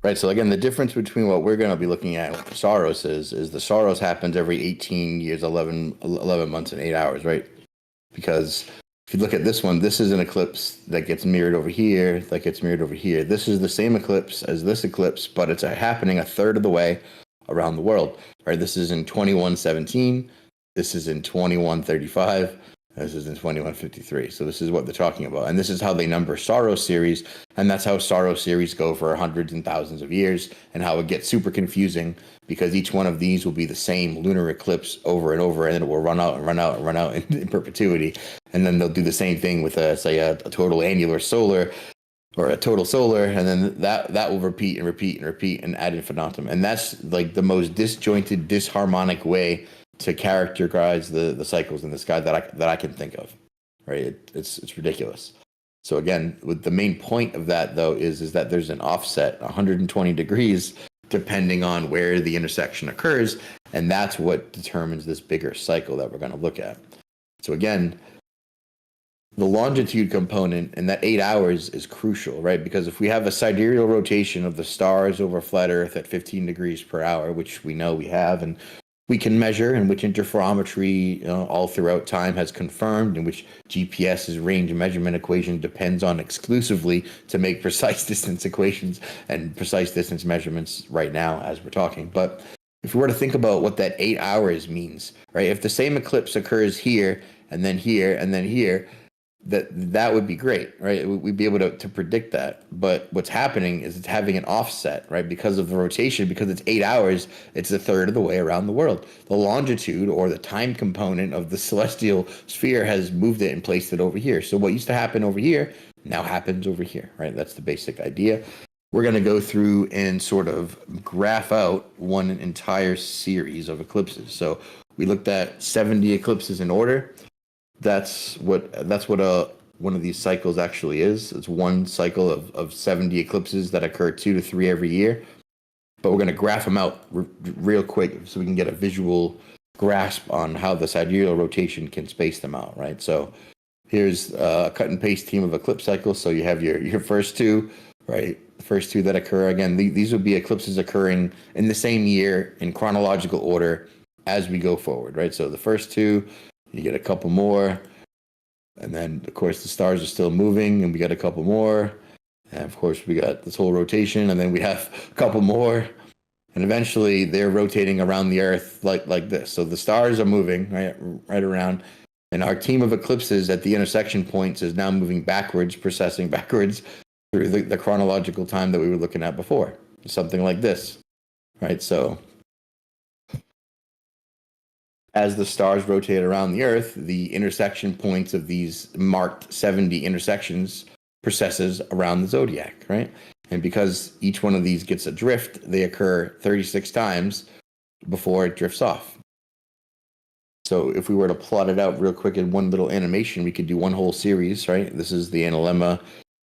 Right. So again, the difference between what we're going to be looking at with the Saros is the Saros happens every 18 years, 11 months and 8 hours, right? Because if you look at this one, this is an eclipse that gets mirrored over here, that gets mirrored over here. This is the same eclipse as this eclipse, but it's happening a third of the way around the world, right? This is in 2117. This is in 2135. This is in 2153. So this is what they're talking about. And this is how they number Saros series. And that's how Saros series go for hundreds and thousands of years, and how it gets super confusing because each one of these will be the same lunar eclipse over and over, and then it will run out and run out and run out in perpetuity. And then they'll do the same thing with a total annular solar or a total solar, and then that will repeat and repeat and repeat and ad infinitum. And that's like the most disjointed, disharmonic way to characterize the cycles in the sky that I can think of, right? It's ridiculous. So again, with the main point of that though is that there's an offset 120 degrees depending on where the intersection occurs, and that's what determines this bigger cycle that we're going to look at. So again, the longitude component in that 8 hours is crucial, right? Because if we have a sidereal rotation of the stars over flat Earth at 15 degrees per hour, which we know we have, and we can measure, and which interferometry all throughout time has confirmed, and which GPS's range measurement equation depends on exclusively to make precise distance equations and precise distance measurements right now as we're talking. But if we were to think about what that 8 hours means, right? If the same eclipse occurs here and then here and then here, that would be great, right? We'd be able to predict that. But what's happening is it's having an offset, right? Because of the rotation, because it's 8 hours, it's a third of the way around the world. The longitude or the time component of the celestial sphere has moved it and placed it over here. So what used to happen over here now happens over here, right? That's the basic idea. We're going to go through and sort of graph out one entire series of eclipses. So we looked at 70 eclipses in order. That's what one of these cycles actually is. It's one cycle of 70 eclipses that occur 2 to 3 every year. But we're going to graph them out real quick so we can get a visual grasp on how the sidereal rotation can space them out, right? So here's a cut and paste team of eclipse cycles. So you have your first two, right? The first two that occur. Again, these would be eclipses occurring in the same year in chronological order as we go forward, right? So the first two, you get a couple more, and then of course the stars are still moving, and we got a couple more, and of course we got this whole rotation, and then we have a couple more, and eventually they're rotating around the Earth like this. So the stars are moving right around, and our team of eclipses at the intersection points is now moving backwards, processing backwards through the chronological time that we were looking at before, something like this, right? So as the stars rotate around the Earth, the intersection points of these marked 70 intersections processes around the zodiac, right? And because each one of these gets a drift, they occur 36 times before it drifts off. So if we were to plot it out real quick in one little animation, we could do one whole series, right? This is the analemma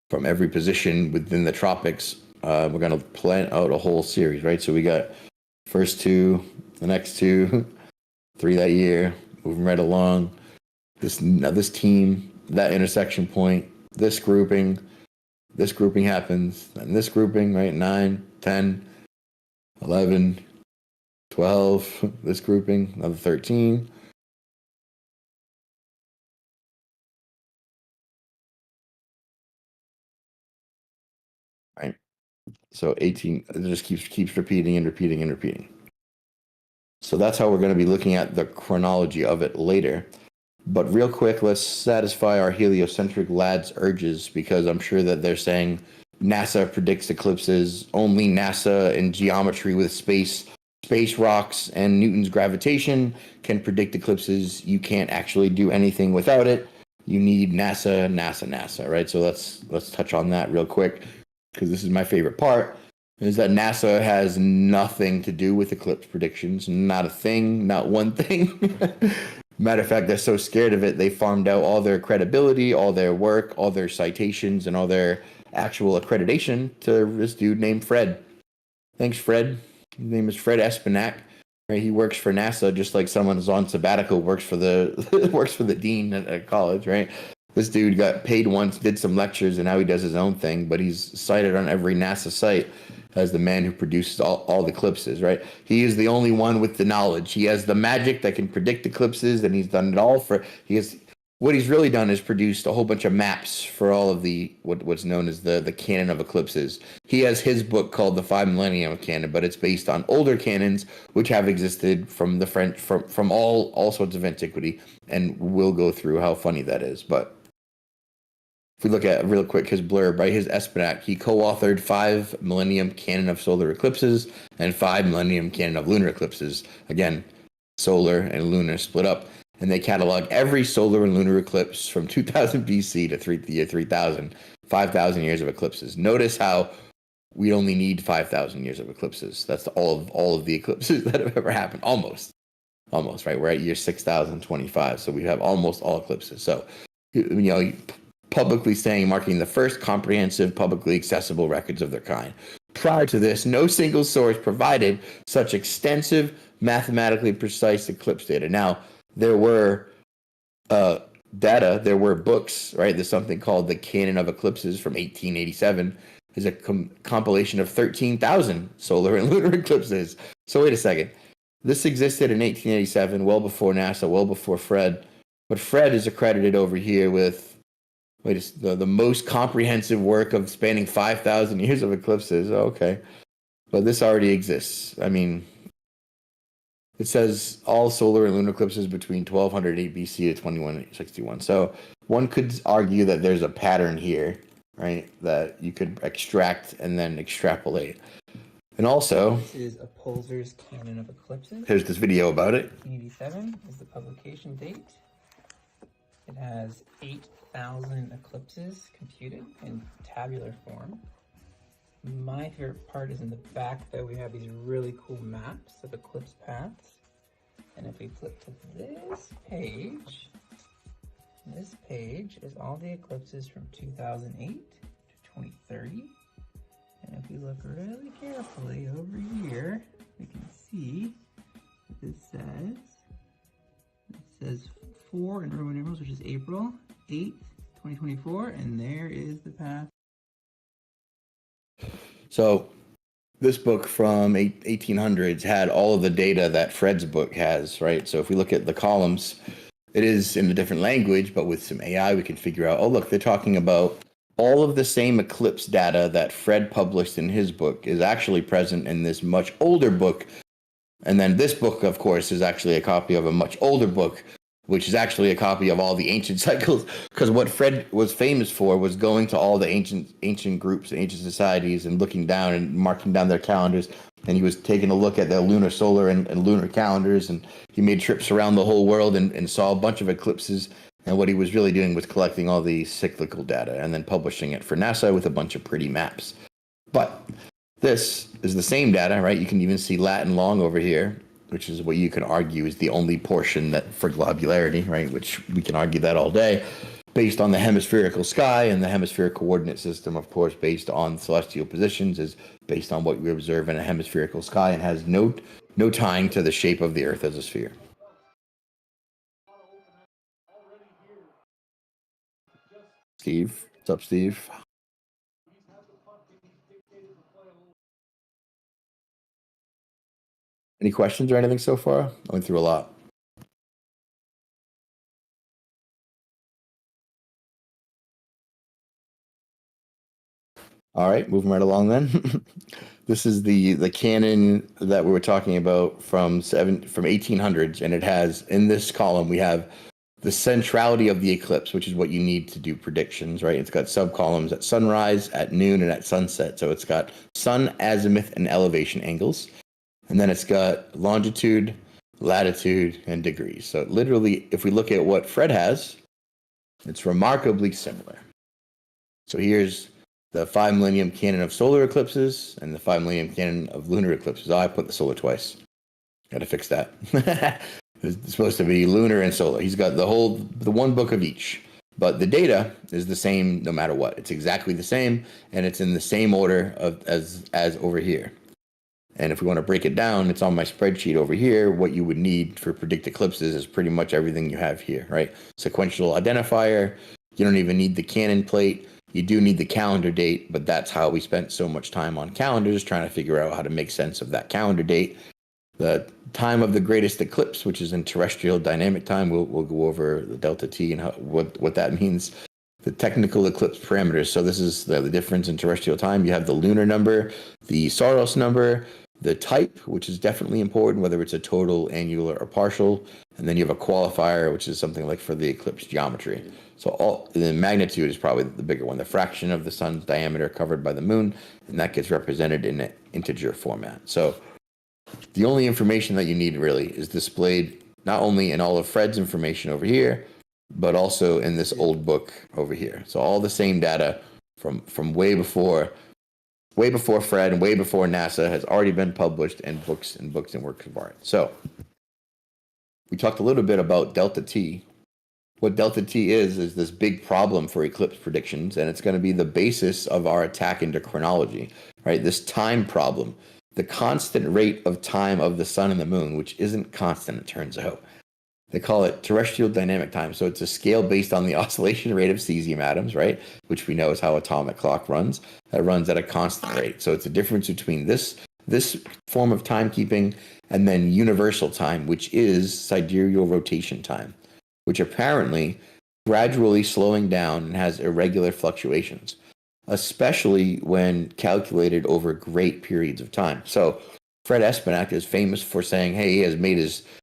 from every position within the tropics. We're going to plan out a whole series, right? So we got first two, the next two, 3 that year, moving right along. This team, that intersection point, this grouping happens, and this grouping, right? 9, 10, 11, 12, this grouping, another 13, right? So 18, it just keeps repeating and repeating and repeating. So that's how we're going to be looking at the chronology of it later. But real quick, let's satisfy our heliocentric lads' urges, because I'm sure that they're saying NASA predicts eclipses. Only NASA and geometry with space rocks and Newton's gravitation can predict eclipses. You can't actually do anything without it. You need NASA, right? So let's touch on that real quick, because this is my favorite part, is that NASA has nothing to do with eclipse predictions. Not a thing, not one thing. Matter of fact, they're so scared of it, they farmed out all their credibility, all their work, all their citations, and all their actual accreditation to this dude named Fred. Thanks, Fred. His name is Fred Espenak. Right? He works for NASA, just like someone who's on sabbatical works for the dean at college, right? This dude got paid once, did some lectures, and now he does his own thing, but he's cited on every NASA site as the man who produces all the eclipses, right? He is the only one with the knowledge. He has the magic that can predict eclipses, and he's done it all what he's really done is produced a whole bunch of maps for all of the what's known as the canon of eclipses. He has his book called the 5 Millennium Canon, but it's based on older canons which have existed from the French from all sorts of antiquity, and we'll go through how funny that is. But if we look at real quick his blurb, right, his Espenak, he co-authored 5 Millennium Canon of Solar Eclipses and 5 Millennium Canon of Lunar Eclipses. Again, solar and lunar split up. And they catalog every solar and lunar eclipse from 2000 BC to the year 3000, 5,000 years of eclipses. Notice how we only need 5,000 years of eclipses. That's all of the eclipses that have ever happened. Almost, right? We're at year 6,025, so we have almost all eclipses. So, publicly marking the first comprehensive, publicly accessible records of their kind. Prior to this, no single source provided such extensive, mathematically precise eclipse data. Now, there were there were books, right? There's something called the Canon of Eclipses from 1887. There's a compilation of 13,000 solar and lunar eclipses. So wait a second. This existed in 1887, well before NASA, well before Fred. But Fred is accredited over here with the most comprehensive work of spanning 5,000 years of eclipses. Okay. But this already exists. I mean, it says all solar and lunar eclipses between 1208 BC to 2161. So one could argue that there's a pattern here, right, that you could extract and then extrapolate. And also, this is a Pulsar's Canon of Eclipses. Here's this video about it. 1887 is the publication date. It has 8,000 eclipses computed in tabular form. My favorite part is in the back, though. We have these really cool maps of eclipse paths. And if we flip to this page is all the eclipses from 2008 to 2030. And if we look really carefully over here, we can see what this says. It says 4 in Roman numerals, which is April 8th, 2024, and there is the path. So this book from 1800s had all of the data that Fred's book has, right? So if we look at the columns, it is in a different language, but with some AI, we can figure out, oh, look, they're talking about all of the same eclipse data that Fred published in his book is actually present in this much older book. And then this book, of course, is actually a copy of a much older book, which is actually a copy of all the ancient cycles. Because what Fred was famous for was going to all the ancient groups, ancient societies, and looking down and marking down their calendars. And he was taking a look at their lunar, solar, and lunar calendars. And he made trips around the whole world and saw a bunch of eclipses. And what he was really doing was collecting all the cyclical data and then publishing it for NASA with a bunch of pretty maps. But this is the same data, right? You can even see Latin long over here, which is what you can argue is the only portion that for globularity, right? Which we can argue that all day, based on the hemispherical sky, and the hemispherical coordinate system, of course, based on celestial positions, is based on what we observe in a hemispherical sky and has no tying to the shape of the Earth as a sphere. Steve, what's up, Steve? Any questions or anything so far? I went through a lot. All right, moving right along then. This is the canon that we were talking about from 1800s, and it has in this column we have the centrality of the eclipse, which is what you need to do predictions, right? It's got subcolumns at sunrise, at noon, and at sunset. So it's got sun, azimuth, and elevation angles, and then it's got longitude, latitude, and degrees. So literally, if we look at what Fred has, it's remarkably similar. So here's the 5 millennium canon of solar eclipses and the 5 millennium canon of lunar eclipses. Oh, I put the solar twice. Got to fix that. It's supposed to be lunar and solar. He's got the one book of each, but the data is the same no matter what. It's exactly the same, and it's in the same order as over here. And if we want to break it down, it's on my spreadsheet over here. What you would need for predict eclipses is pretty much everything you have here, right? Sequential identifier. You don't even need the canon plate. You do need the calendar date, but that's how we spent so much time on calendars, trying to figure out how to make sense of that calendar date. The time of the greatest eclipse, which is in terrestrial dynamic time, we'll go over the delta T and what that means. The technical eclipse parameters. So this is the difference in terrestrial time. You have the lunar number, the Saros number, the type, which is definitely important, whether it's a total, annular, or partial. And then you have a qualifier, which is something like for the eclipse geometry. So the magnitude is probably the bigger one, the fraction of the sun's diameter covered by the moon, and that gets represented in an integer format. So the only information that you need really is displayed not only in all of Fred's information over here, but also in this old book over here. So all the same data from way before Fred and way before NASA has already been published in books and works of art. So we talked a little bit about delta T. What delta T is this big problem for eclipse predictions, and it's going to be the basis of our attack into chronology, right? This time problem, the constant rate of time of the sun and the moon, which isn't constant, it turns out. They call it terrestrial dynamic time. So it's a scale based on the oscillation rate of cesium atoms, right? Which we know is how atomic clock runs. That runs at a constant rate. So it's a difference between this form of timekeeping and then universal time, which is sidereal rotation time, which apparently gradually slowing down and has irregular fluctuations, especially when calculated over great periods of time. So Fred Espenak is famous for saying, hey, he has made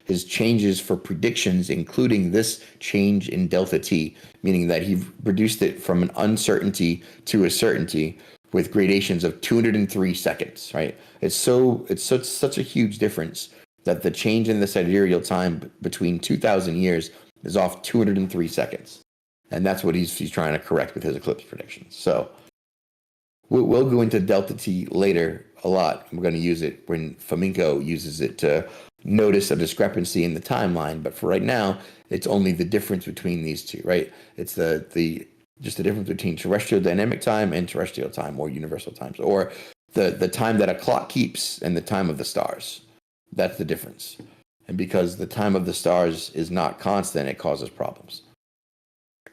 his changes for predictions, including this change in delta T, meaning that he reduced it from an uncertainty to a certainty with gradations of 203 seconds, right? It's such a huge difference that the change in the sidereal time between 2,000 years is off 203 seconds. And that's what he's trying to correct with his eclipse predictions. So we'll go into delta T later a lot. We're going to use it when Fomenko uses it to notice a discrepancy in the timeline. But for right now, it's only the difference between these two, right? It's just the difference between terrestrial dynamic time and terrestrial time, or universal times, or the time that a clock keeps and the time of the stars. That's the difference. And because the time of the stars is not constant, it causes problems.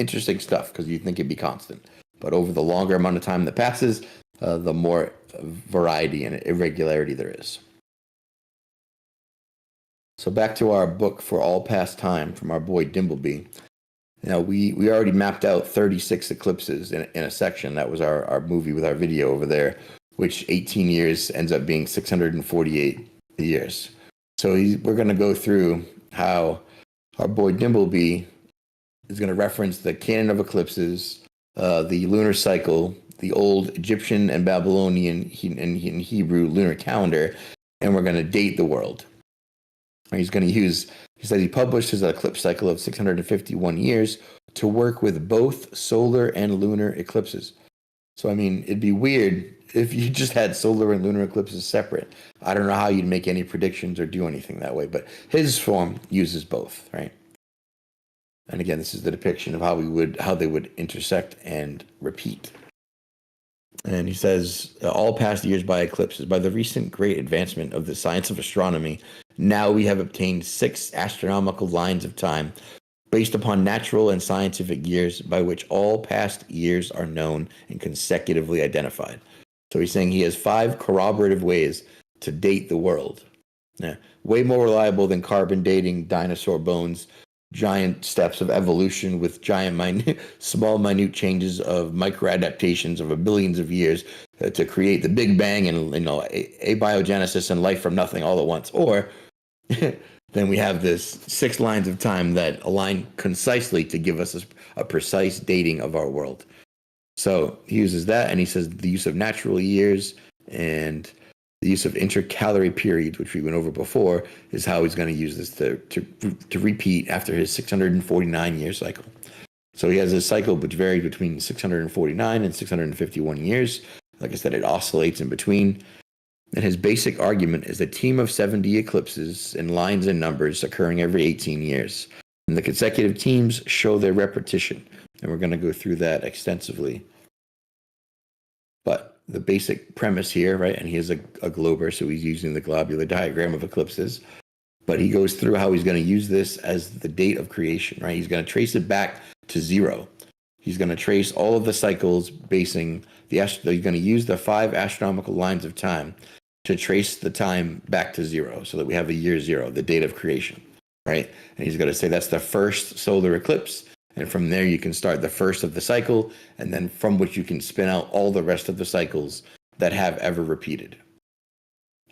Interesting stuff, because you'd think it'd be constant. But over the longer amount of time that passes, the more variety and irregularity there is. So back to our book For All Past Time from our boy Dimbleby. Now, we already mapped out 36 eclipses in a section. That was our movie with our video over there, which 18 years ends up being 648 years. So we're going to go through how our boy Dimbleby is going to reference the canon of eclipses, the lunar cycle, the old Egyptian and Babylonian and Hebrew lunar calendar, and we're going to date the world. He's going to use, he said he published his eclipse cycle of 651 years to work with both solar and lunar eclipses. So, I mean, it'd be weird if you just had solar and lunar eclipses separate. I don't know how you'd make any predictions or do anything that way, but his form uses both, right? And again, this is the depiction of how they would intersect and repeat. And he says, all past years by eclipses, by the recent great advancement of the science of astronomy, now we have obtained 6 astronomical lines of time based upon natural and scientific years by which all past years are known and consecutively identified. So he's saying he has 5 corroborative ways to date the world. Yeah, way more reliable than carbon dating dinosaur bones, giant steps of evolution with giant, minute changes of micro adaptations over billions of years to create the Big Bang and abiogenesis and life from nothing all at once. Or then we have this 6 lines of time that align concisely to give us a precise dating of our world. So he uses that, and he says the use of natural years and the use of intercalary periods, which we went over before, is how he's going to use this to repeat after his 649-year cycle. So he has a cycle which varies between 649 and 651 years. Like I said, it oscillates in between. And his basic argument is a team of 70 eclipses in lines and numbers occurring every 18 years. And the consecutive teams show their repetition. And we're going to go through that extensively. But the basic premise here, right, and he is a glober, so he's using the globular diagram of eclipses. But he goes through how he's going to use this as the date of creation, right? He's going to trace it back to 0. He's going to trace all of the cycles basing he's going to use the 5 astronomical lines of time to trace the time back to 0, so that we have a year 0, the date of creation, right? And he's going to say that's the first solar eclipse. And from there, you can start the first of the cycle, and then from which you can spin out all the rest of the cycles that have ever repeated.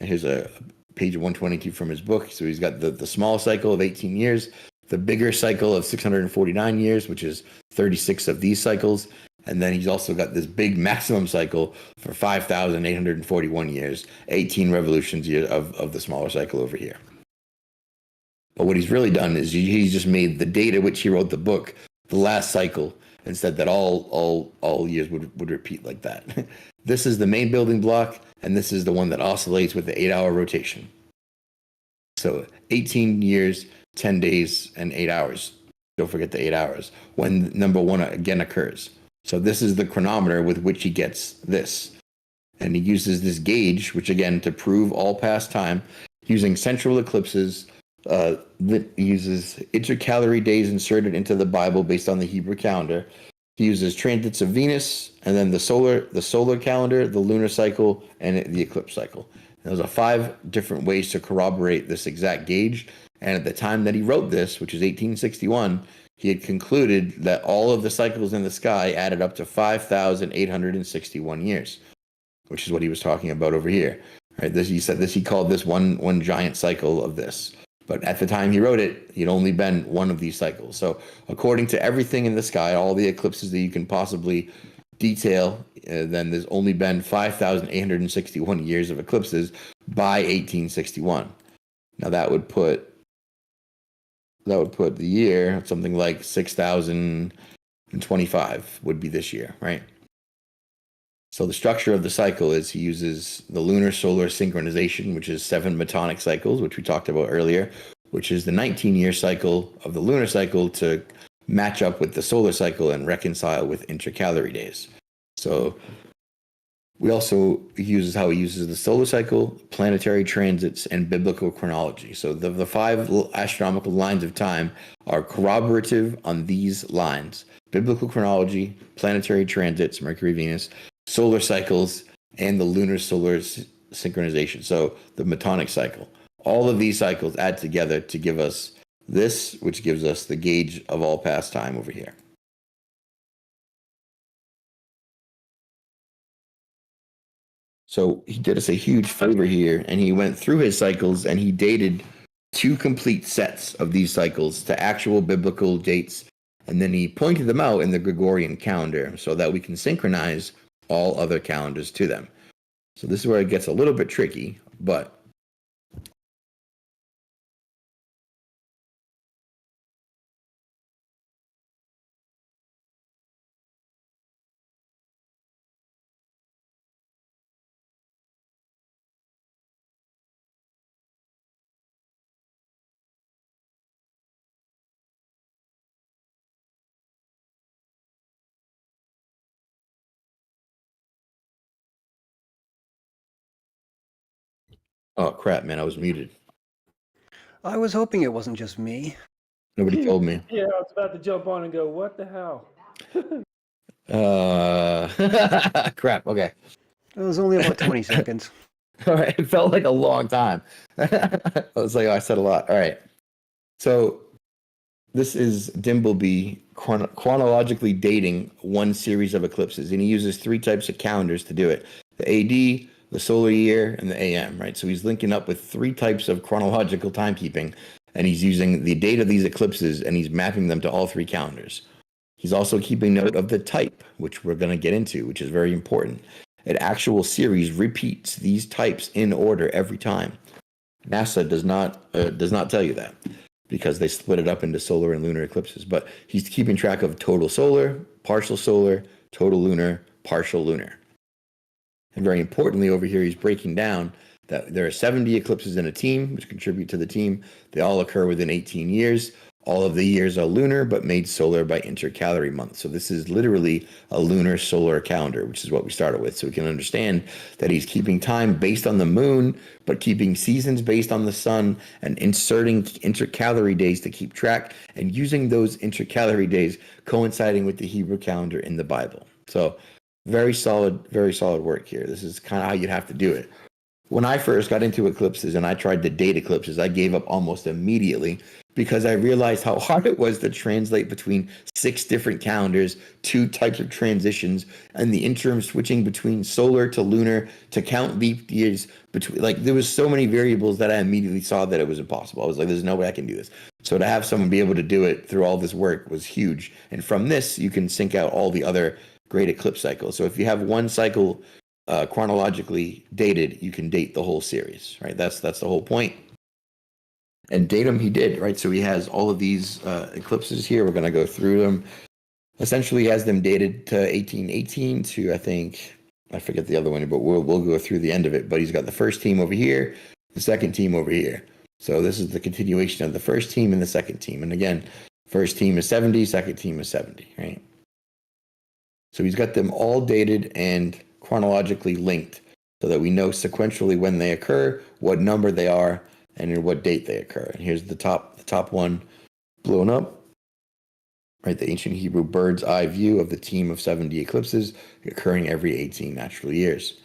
And here's a page 122 from his book. So he's got the small cycle of 18 years, the bigger cycle of 649 years, which is 36 of these cycles. And then he's also got this big maximum cycle for 5,841 years, 18 revolutions of the smaller cycle over here. But what he's really done is he's just made the date at which he wrote the book the last cycle, and said that all years would repeat like that. This is the main building block, and this is the one that oscillates with the 8-hour rotation. So 18 years, 10 days, and 8 hours. Don't forget the 8 hours when number 1 again occurs. So this is the chronometer with which he gets this. And he uses this gauge, which again, to prove all past time, using central eclipses, that uses intercalary days inserted into the Bible based on the Hebrew calendar. He uses transits of Venus, and then the solar calendar, the lunar cycle, and the eclipse cycle. And those are 5 different ways to corroborate this exact gauge. And at the time that he wrote this, which is 1861, he had concluded that all of the cycles in the sky added up to 5,861 years, which is what he was talking about over here. Right? He called this one giant cycle of this. But at the time he wrote it, he'd only been one of these cycles. So according to everything in the sky, all the eclipses that you can possibly detail, then there's only been 5,861 years of eclipses by 1861. Now that would put the year, something like 6,025 would be this year, right? So the structure of the cycle is he uses the lunar-solar synchronization, which is 7 metonic cycles, which we talked about earlier, which is the 19-year cycle of the lunar cycle to match up with the solar cycle and reconcile with intercalary days. So we also uses how he uses the solar cycle, planetary transits, and biblical chronology. So the 5 astronomical lines of time are corroborative on these lines: biblical chronology, planetary transits, Mercury, Venus, solar cycles, and the lunar-solar synchronization. So the metonic cycle. All of these cycles add together to give us this, which gives us the gauge of all past time over here. So he did us a huge favor here, and he went through his cycles, and he dated 2 complete sets of these cycles to actual biblical dates, and then he pointed them out in the Gregorian calendar so that we can synchronize all other calendars to them. So this is where it gets a little bit tricky, but oh crap, man, I was muted. I was hoping it wasn't just me. Nobody told me. Yeah, I was about to jump on and go, what the hell? Crap, okay. It was only about 20 seconds. All right, it felt like a long time. I was like, oh, I said a lot. All right. So this is Dimbleby chronologically dating one series of eclipses, and he uses 3 types of calendars to do it: the AD, the solar year, and the AM. Right, so he's linking up with 3 types of chronological timekeeping, and he's using the date of these eclipses, and he's mapping them to all 3 calendars. He's also keeping note of the type, which we're going to get into, which is very important. An actual series repeats these types in order every time. NASA does not tell you that, because they split it up into solar and lunar eclipses. But he's keeping track of total solar, total lunar, partial lunar. And very importantly, over here, he's breaking down that there are 70 eclipses in a team, which contribute to the team. They all occur within 18 years. All of the years are lunar, but made solar by intercalary month. So this is literally a lunar solar calendar, which is what we started with. So we can understand that he's keeping time based on the moon, but keeping seasons based on the sun, and inserting intercalary days to keep track, and using those intercalary days coinciding with the Hebrew calendar in the Bible. So very solid work here. This is kind of how you'd have to do it. When I first got into eclipses and I tried to date eclipses, I gave up almost immediately, because I realized how hard it was to translate between 6 different calendars, 2 types of transitions, and the interim switching between solar to lunar, to count leap years between. Like, there was so many variables that I immediately saw that it was impossible. I was like, there's no way I can do this. So to have someone be able to do it through all this work was huge. And from this, you can sync out all the other great eclipse cycles. So if you have one cycle chronologically dated, you can date the whole series, right? That's the whole point. And date them he did, right? So he has all of these eclipses here. We're going to go through them. Essentially, he has them dated to 1818 to, I forget the other one, but we'll go through the end of it. But he's got the first team over here, the second team over here. So this is the continuation of the first team and the second team. And again, first team is 70, second team is 70, right? So he's got them all dated and chronologically linked, so that we know sequentially when they occur, what number they are, and in what date they occur. And here's the top one blown up, right? The ancient Hebrew bird's eye view of the team of 70 eclipses occurring every 18 natural years,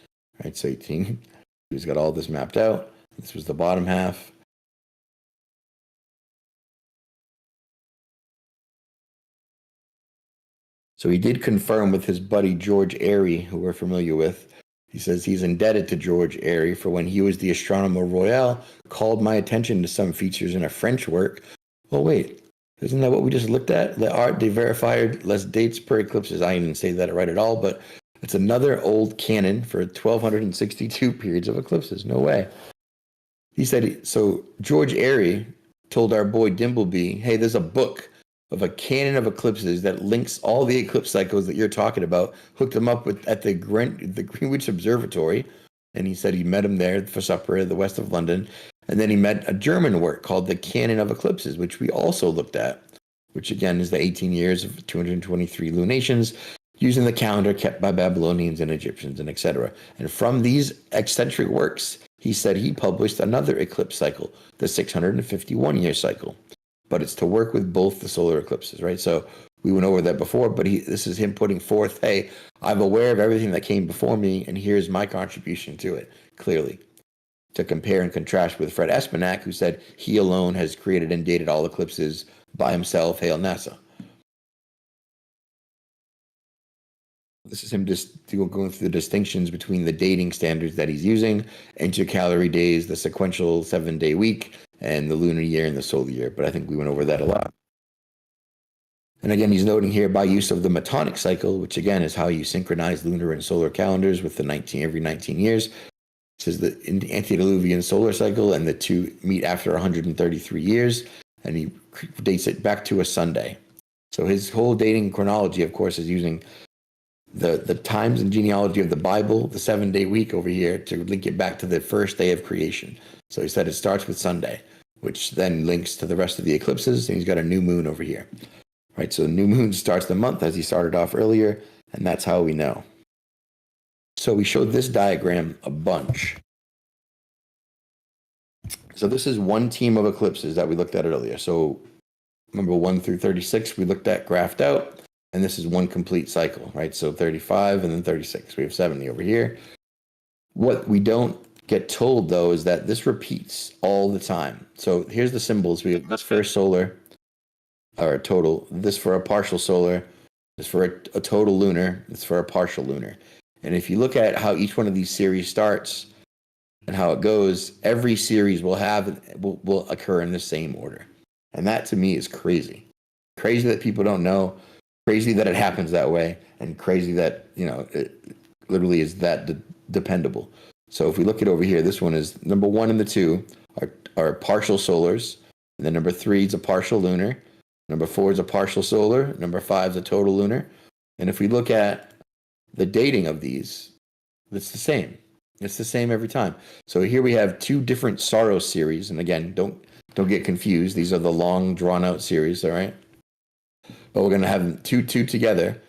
right? So 18, he's got all this mapped out. This was the bottom half. So he did confirm with his buddy George Airy, who we're familiar with. He says he's indebted to George Airy for when he was the Astronomer Royal, called my attention to some features in a French work. Oh, wait, isn't that what we just looked at? The art de verified less dates per eclipses. I didn't say that right at all, but it's another old canon for 1262 periods of eclipses. No way. He said, so George Airy told our boy Dimbleby, hey, there's a book of a canon of eclipses that links all the eclipse cycles that you're talking about, hooked him up with at the Greenwich Observatory, and he said he met him there for supper at the west of London, and then he met a German work called the Canon of Eclipses, which we also looked at, which again is the 18 years of 223 lunations, using the calendar kept by Babylonians and Egyptians and etc. And from these eccentric works, he said he published another eclipse cycle, the 651-year cycle. But it's to work with both the solar eclipses, right? So we went over that before, but this is him putting forth, hey, I'm aware of everything that came before me, and here's my contribution to it, clearly. To compare and contrast with Fred Espenak, who said he alone has created and dated all eclipses by himself, hail NASA. This is him just going through the distinctions between the dating standards that he's using, intercalary days, the sequential 7-day week, and the lunar year and the solar year. But I think we went over that a lot. And again, he's noting here by use of the Metonic cycle, which again is how you synchronize lunar and solar calendars with the every 19 years. It says the antediluvian solar cycle, and the two meet after 133 years, and he dates it back to a Sunday. So his whole dating chronology, of course, is using the times and genealogy of the Bible, the 7-day week over here, to link it back to the first day of creation. So he said it starts with Sunday, which then links to the rest of the eclipses, and he's got a new moon over here. Right, so the new moon starts the month as he started off earlier, and that's how we know. So we showed this diagram a bunch. So this is one team of eclipses that we looked at earlier. So number 1 through 36 we looked at graphed out, and this is one complete cycle, right? So 35 and then 36. We have 70 over here. What we don't get told, though, is that this repeats all the time. So here's the symbols. We have this first solar, or a total. This for a partial solar, this for a total lunar, this for a partial lunar. And if you look at how each one of these series starts and how it goes, every series will occur in the same order. And that to me is crazy. Crazy that people don't know, crazy that it happens that way, and crazy that, it literally is that dependable. So if we look at over here, this one is number 1 and the 2 are partial solars, and then number 3 is a partial lunar, number 4 is a partial solar, number 5 is a total lunar. And if we look at the dating of these, it's the same. It's the same every time. So here we have 2 different Saros series, and again, don't get confused. These are the long drawn out series, all right? But we're going to have two together,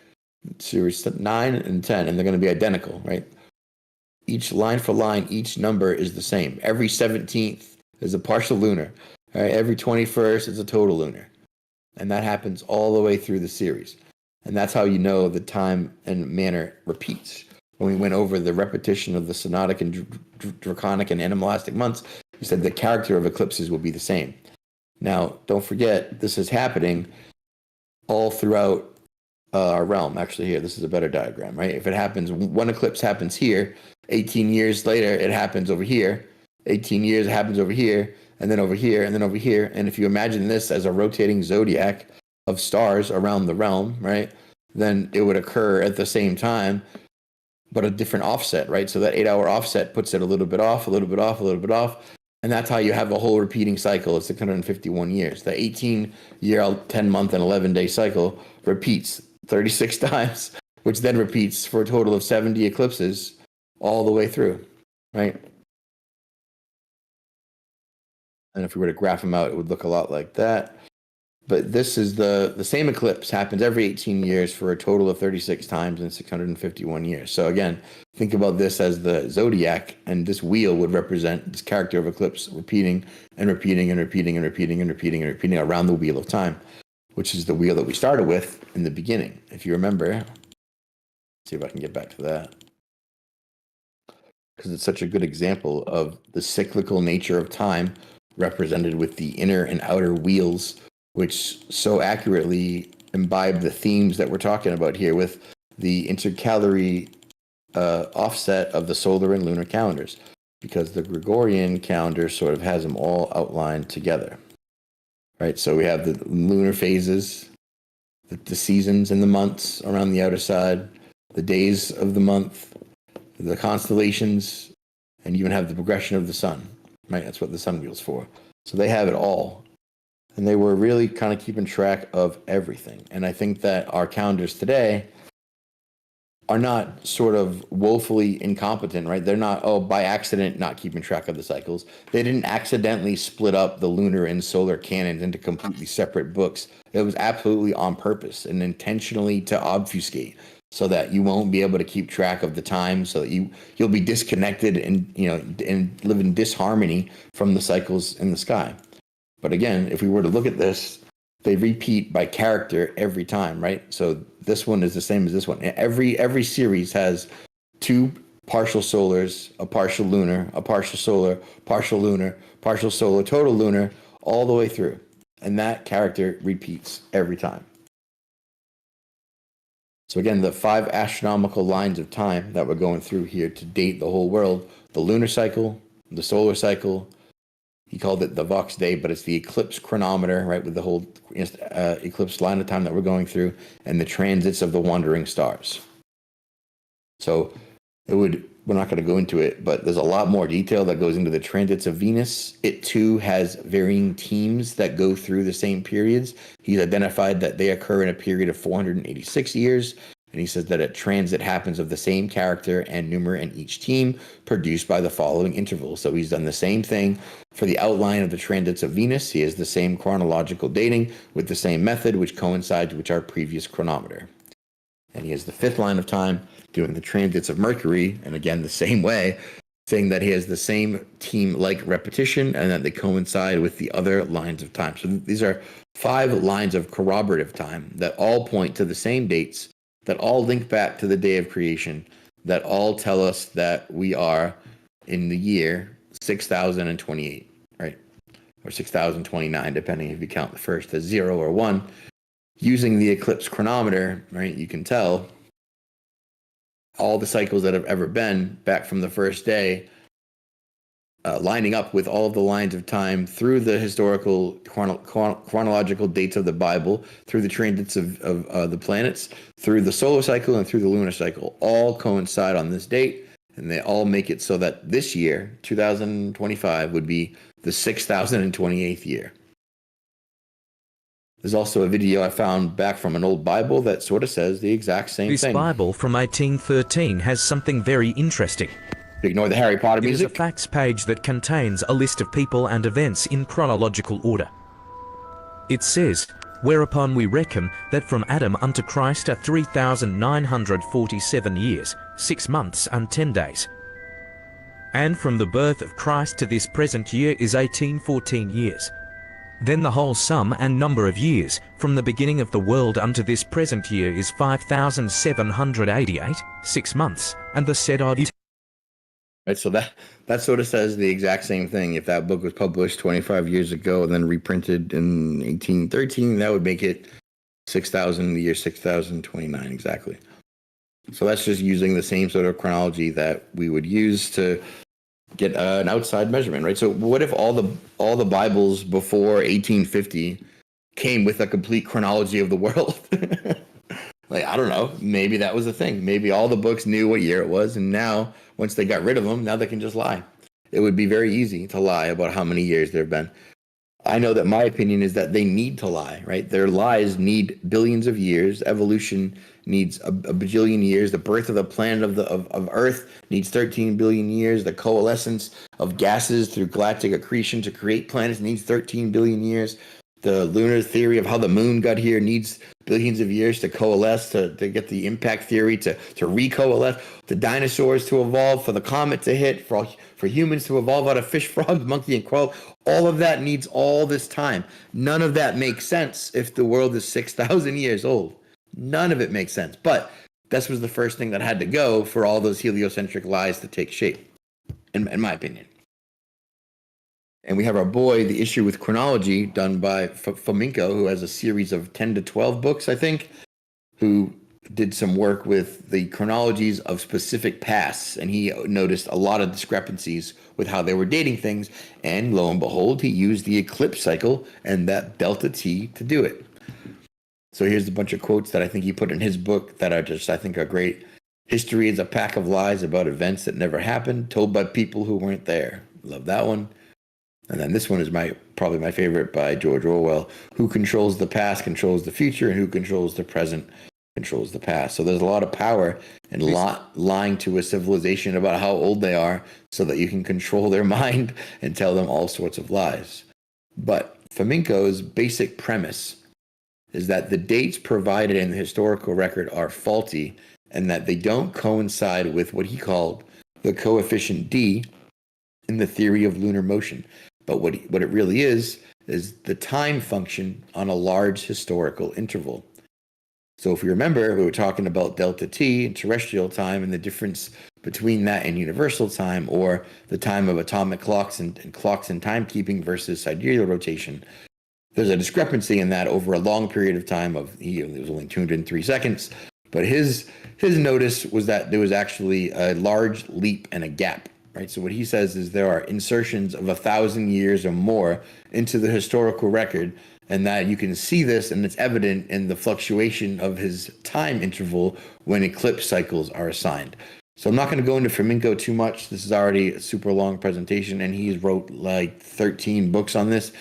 series 9 and 10, and they're going to be identical, right? Each line for line, each number is the same. Every 17th is a partial lunar. All right? Every 21st is a total lunar. And that happens all the way through the series. And that's how you know the time and manner repeats. When we went over the repetition of the synodic and draconic and animalistic months, we said the character of eclipses will be the same. Now, don't forget, this is happening all throughout our realm. Actually, here, this is a better diagram, right? If it happens, one eclipse happens here, 18 years later, it happens over here. 18 years, it happens over here, and then over here, and then over here. And if you imagine this as a rotating zodiac of stars around the realm, right, then it would occur at the same time, but a different offset, right? So that 8-hour offset puts it a little bit off, a little bit off, a little bit off. And that's how you have a whole repeating cycle of 651 years. The 18-year, 10-month, and 11-day cycle repeats 36 times, which then repeats for a total of 70 eclipses all the way through, right? And if we were to graph them out, it would look a lot like that. But this is the same eclipse happens every 18 years for a total of 36 times in 651 years. So again, think about this as the zodiac, and this wheel would represent this character of eclipse repeating and repeating and repeating and repeating and repeating and repeating around the wheel of time, which is the wheel that we started with in the beginning. If you remember, let's see if I can get back to that, because it's such a good example of the cyclical nature of time represented with the inner and outer wheels, which so accurately imbibe the themes that we're talking about here with the intercalary offset of the solar and lunar calendars, because the Gregorian calendar sort of has them all outlined together, right? So we have the lunar phases, the seasons and the months around the outer side, the days of the month, the constellations, and you even have the progression of the sun, right? That's what the sun wheel's for. So they have it all. And they were really kind of keeping track of everything. And I think that our calendars today are not sort of woefully incompetent, right? They're not, by accident, not keeping track of the cycles. They didn't accidentally split up the lunar and solar canons into completely separate books. It was absolutely on purpose and intentionally to obfuscate, so that you won't be able to keep track of the time, so that you'll be disconnected and live in disharmony from the cycles in the sky. But again, if we were to look at this, they repeat by character every time, right? So this one is the same as this one. Every series has 2 partial solars, a partial lunar, a partial solar, partial lunar, partial solar, total lunar, all the way through. And that character repeats every time. So again, the 5 astronomical lines of time that we're going through here to date the whole world: the lunar cycle, the solar cycle. He called it the Vox Day, but it's the eclipse chronometer, right, with the whole eclipse line of time that we're going through, and the transits of the wandering stars. So we're not going to go into it, but there's a lot more detail that goes into the transits of Venus. It too has varying teams that go through the same periods. He's identified that they occur in a period of 486 years. And he says that a transit happens of the same character and numer in each team, produced by the following intervals. So he's done the same thing for the outline of the transits of Venus. He has the same chronological dating with the same method, which coincides with our previous chronometer. And he has the 5th line of time doing the transits of Mercury, and again, the same way, saying that he has the same team-like repetition and that they coincide with the other lines of time. So these are 5 lines of corroborative time that all point to the same dates, that all link back to the day of creation, that all tell us that we are in the year 6028, right? or 6029, depending if you count the first as 0 or 1. Using the eclipse chronometer, right, you can tell all the cycles that have ever been back from the first day, lining up with all of the lines of time through the historical chronological dates of the Bible, through the transits of the planets, through the solar cycle and through the lunar cycle, all coincide on this date, and they all make it so that this year, 2025, would be the 6028th year. There's also a video I found back from an old Bible that sort of says the exact same This thing. Bible from 1813 has something very interesting. Ignore the Harry Potter It is a music. facts page that contains a list of people and events in chronological order. It says, whereupon we reckon that from Adam unto Christ are 3,947 years, 6 months and 10 days. And from the birth of Christ to this present year is 1814 years. Then the whole sum and number of years, from the beginning of the world unto this present year is 5,788, 6 months, and the said odd. Right, so that sort of says the exact same thing. If that book was published 25 years ago and then reprinted in 1813, that would make it 6,000, the year 6029 exactly. So that's just using the same sort of chronology that we would use to get an outside measurement, right? So what if all the Bibles before 1850 came with a complete chronology of the world? Like, I don't know, maybe that was the thing. Maybe all the books knew what year it was, and now once they got rid of them, now they can just lie. It would be very easy to lie about how many years there have been. I know that my opinion is that they need to lie, right? Their lies need billions of years. Evolution needs a bajillion years. The birth of the planet of Earth needs 13 billion years. The coalescence of gases through galactic accretion to create planets needs 13 billion years. The lunar theory of how the moon got here needs billions of years to coalesce, to get the impact theory to recoalesce, the dinosaurs to evolve, for the comet to hit, for humans to evolve out of fish, frog, monkey, and crow. All of that needs all this time. None of that makes sense if the world is 6,000 years old. None of it makes sense. But this was the first thing that had to go for all those heliocentric lies to take shape, in my opinion. And we have our boy, The Issue with Chronology, done by Fominko, who has a series of 10 to 12 books, I think, who did some work with the chronologies of specific pasts. And he noticed a lot of discrepancies with how they were dating things. And lo and behold, he used the eclipse cycle and that delta T to do it. So here's a bunch of quotes that I think he put in his book that are just, I think, are great. History is a pack of lies about events that never happened, told by people who weren't there. Love that one. And then this one is probably my favorite, by George Orwell. Who controls the past controls the future, and who controls the present controls the past. So there's a lot of power in lying to a civilization about how old they are so that you can control their mind and tell them all sorts of lies. But Fominko's basic premise is that the dates provided in the historical record are faulty and that they don't coincide with what he called the coefficient D in the theory of lunar motion. But what it really is the time function on a large historical interval. So if you remember, we were talking about delta T and terrestrial time and the difference between that and universal time, or the time of atomic clocks and clocks and timekeeping versus sidereal rotation. There's a discrepancy in that over a long period of time it was only 203 seconds. But his notice was that there was actually a large leap and a gap. Right. So what he says is there are insertions of 1,000 years or more into the historical record, and that you can see this, and it's evident in the fluctuation of his time interval when eclipse cycles are assigned. So I'm not going to go into Fominko too much. This is already a super long presentation, and he's wrote like 13 books on this.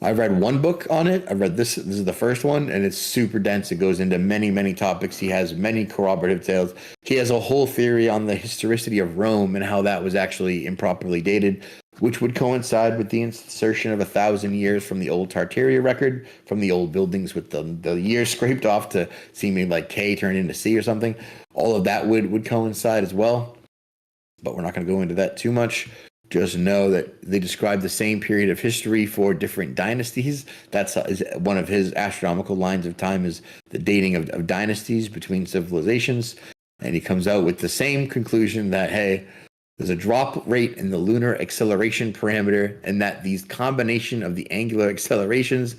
I've read one book on it. I've read this. This is the first one, and it's super dense. It goes into many, many topics. He has many corroborative tales. He has a whole theory on the historicity of Rome and how that was actually improperly dated, which would coincide with the insertion of 1,000 years from the old Tartaria record, from the old buildings with the years scraped off to seeming like K turned into C or something. All of that would coincide as well. But we're not going to go into that too much. Just know that they describe the same period of history for different dynasties. That's one of his astronomical lines of time, is the dating of dynasties between civilizations. And he comes out with the same conclusion that, hey, there's a drop rate in the lunar acceleration parameter, and that these combination of the angular accelerations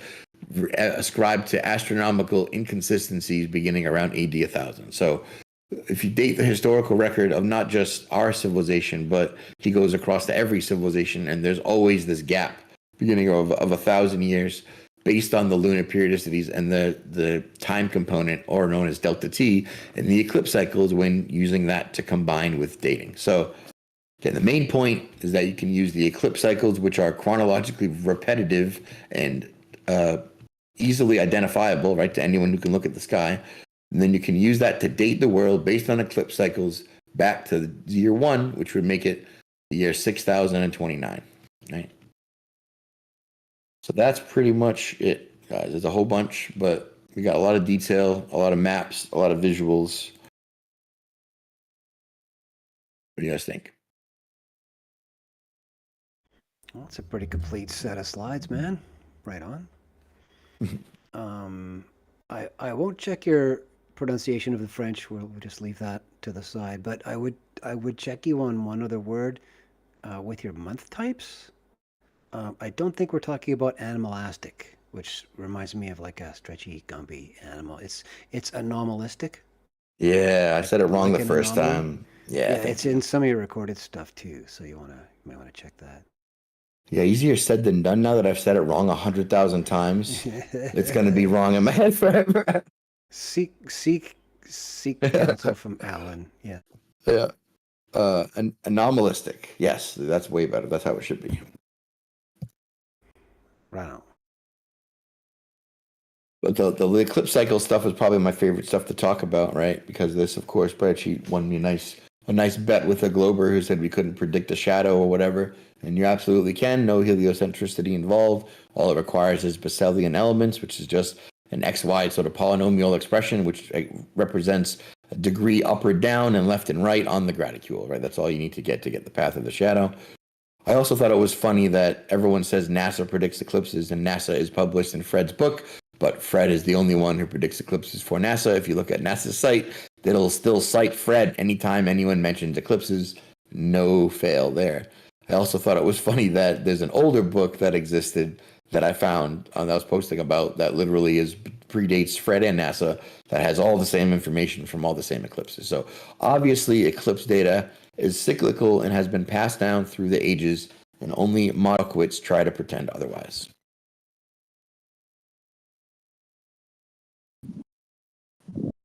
ascribed to astronomical inconsistencies beginning around AD 1000. So if you date the historical record of not just our civilization, but he goes across to every civilization, and there's always this gap beginning of 1,000 years based on the lunar periodicities and the time component, or known as delta T, in the eclipse cycles when using that to combine with dating. So again, the main point is that you can use the eclipse cycles, which are chronologically repetitive and easily identifiable, right, to anyone who can look at the sky. And then you can use that to date the world based on eclipse cycles back to the year 1, which would make it the year 6029, right? So that's pretty much it, guys. There's a whole bunch, but we got a lot of detail, a lot of maps, a lot of visuals. What do you guys think? Well, it's a pretty complete set of slides, man. Right on. I won't check your pronunciation of the French. We'll just leave that to the side. But I would check you on one other word with your month types. I don't think we're talking about animalistic, which reminds me of like a stretchy, gumpy animal. It's anomalistic. Yeah, I said it wrong like the an first anomaly. time. Yeah, It's in some of your recorded stuff too. So you might want to check that. Yeah, easier said than done. Now that I've said it wrong 100,000 times, it's going to be wrong in my head forever. Seek counsel from Alan. Yeah. Yeah. Anomalistic. Yes, that's way better. That's how it should be. Right on. But the eclipse cycle stuff is probably my favorite stuff to talk about, right? Because this, of course, spreadsheet won me a nice bet with a Glober who said we couldn't predict a shadow or whatever. And you absolutely can. No heliocentricity involved. All it requires is Besselian elements, which is just an XY sort of polynomial expression, which represents a degree up or down and left and right on the graticule, right? That's all you need to get the path of the shadow. I also thought it was funny that everyone says NASA predicts eclipses and NASA is published in Fred's book, but Fred is the only one who predicts eclipses for NASA. If you look at NASA's site, it'll still cite Fred anytime anyone mentions eclipses. No fail there. I also thought it was funny that there's an older book that existed that I found that I was posting about that literally predates Fred and NASA that has all the same information from all the same eclipses. So obviously eclipse data is cyclical and has been passed down through the ages, and only monoquits try to pretend otherwise.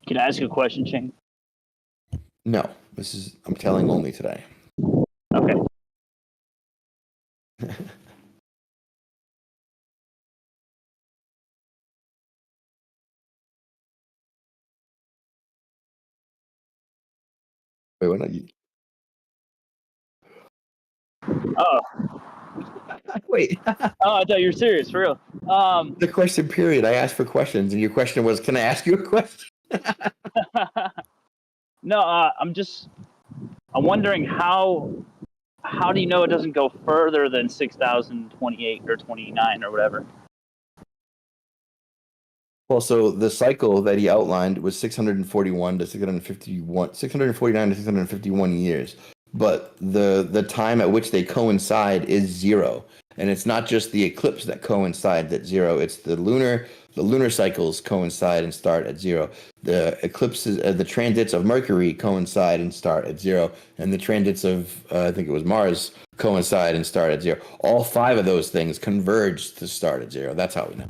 Can I ask you a question, Ching? No, I'm telling only today. Okay. Wait, what? Not you? Oh, Wait. oh, I thought you were serious, for real. The question period. I asked for questions, and your question was, "Can I ask you a question?" No, I'm wondering how do you know it doesn't go further than 6,028 or 29 or whatever? Well, so the cycle that he outlined was 641 to 651, 649 to 651 years. But the time at which they coincide is 0. And it's not just the eclipse that coincides at 0. It's the lunar cycles coincide and start at 0. The eclipses, the transits of Mercury coincide and start at 0. And the transits of, I think it was Mars, coincide and start at 0. All 5 of those things converge to start at 0. That's how we know.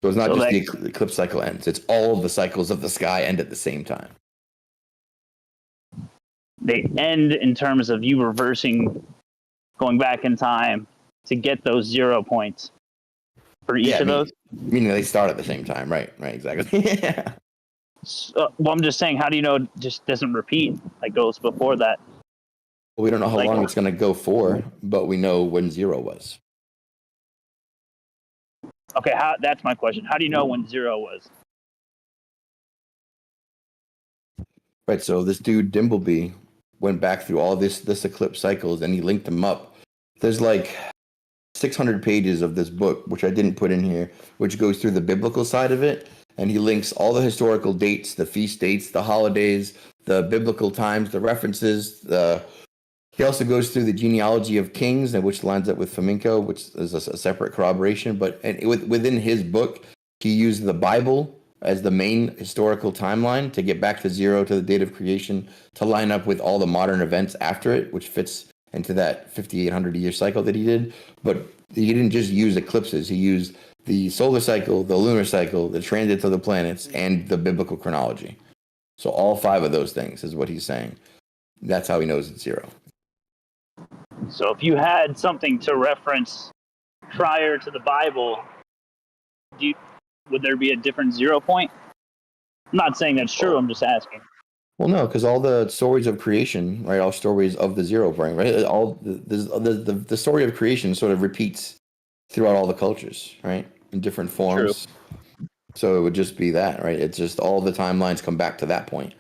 So it's not just the eclipse cycle ends. It's all of the cycles of the sky end at the same time. They end in terms of you reversing, going back in time to get those 0 points for each of those? Meaning they start at the same time, right? Right, exactly. Yeah. So, well, I'm just saying, how do you know it just doesn't repeat, like goes before that? Well, we don't know how long it's going to go for, but we know when 0 was. Okay, that's my question. How do you know when 0 was? Right, so this dude Dimbleby went back through all this eclipse cycles and he linked them up. There's like 600 pages of this book, which I didn't put in here, which goes through the biblical side of it. and he links all the historical dates, the feast dates, the holidays, the biblical times, the references. He also goes through the genealogy of kings, and which lines up with Fominko, which is a separate corroboration. But within his book, he used the Bible as the main historical timeline to get back to zero, to the date of creation, to line up with all the modern events after it, which fits into that 5,800 year cycle that he did. But he didn't just use eclipses. He used the solar cycle, the lunar cycle, the transits of the planets, and the biblical chronology. So all 5 of those things is what he's saying. That's how he knows it's zero. So if you had something to reference prior to the Bible, would there be a different 0 point? I'm not saying that's true. I'm just asking. Well, no, because all the stories of creation, right, all stories of the 0 point, right, all the story of creation sort of repeats throughout all the cultures, right, in different forms. True. So it would just be that, right? It's just all the timelines come back to that point.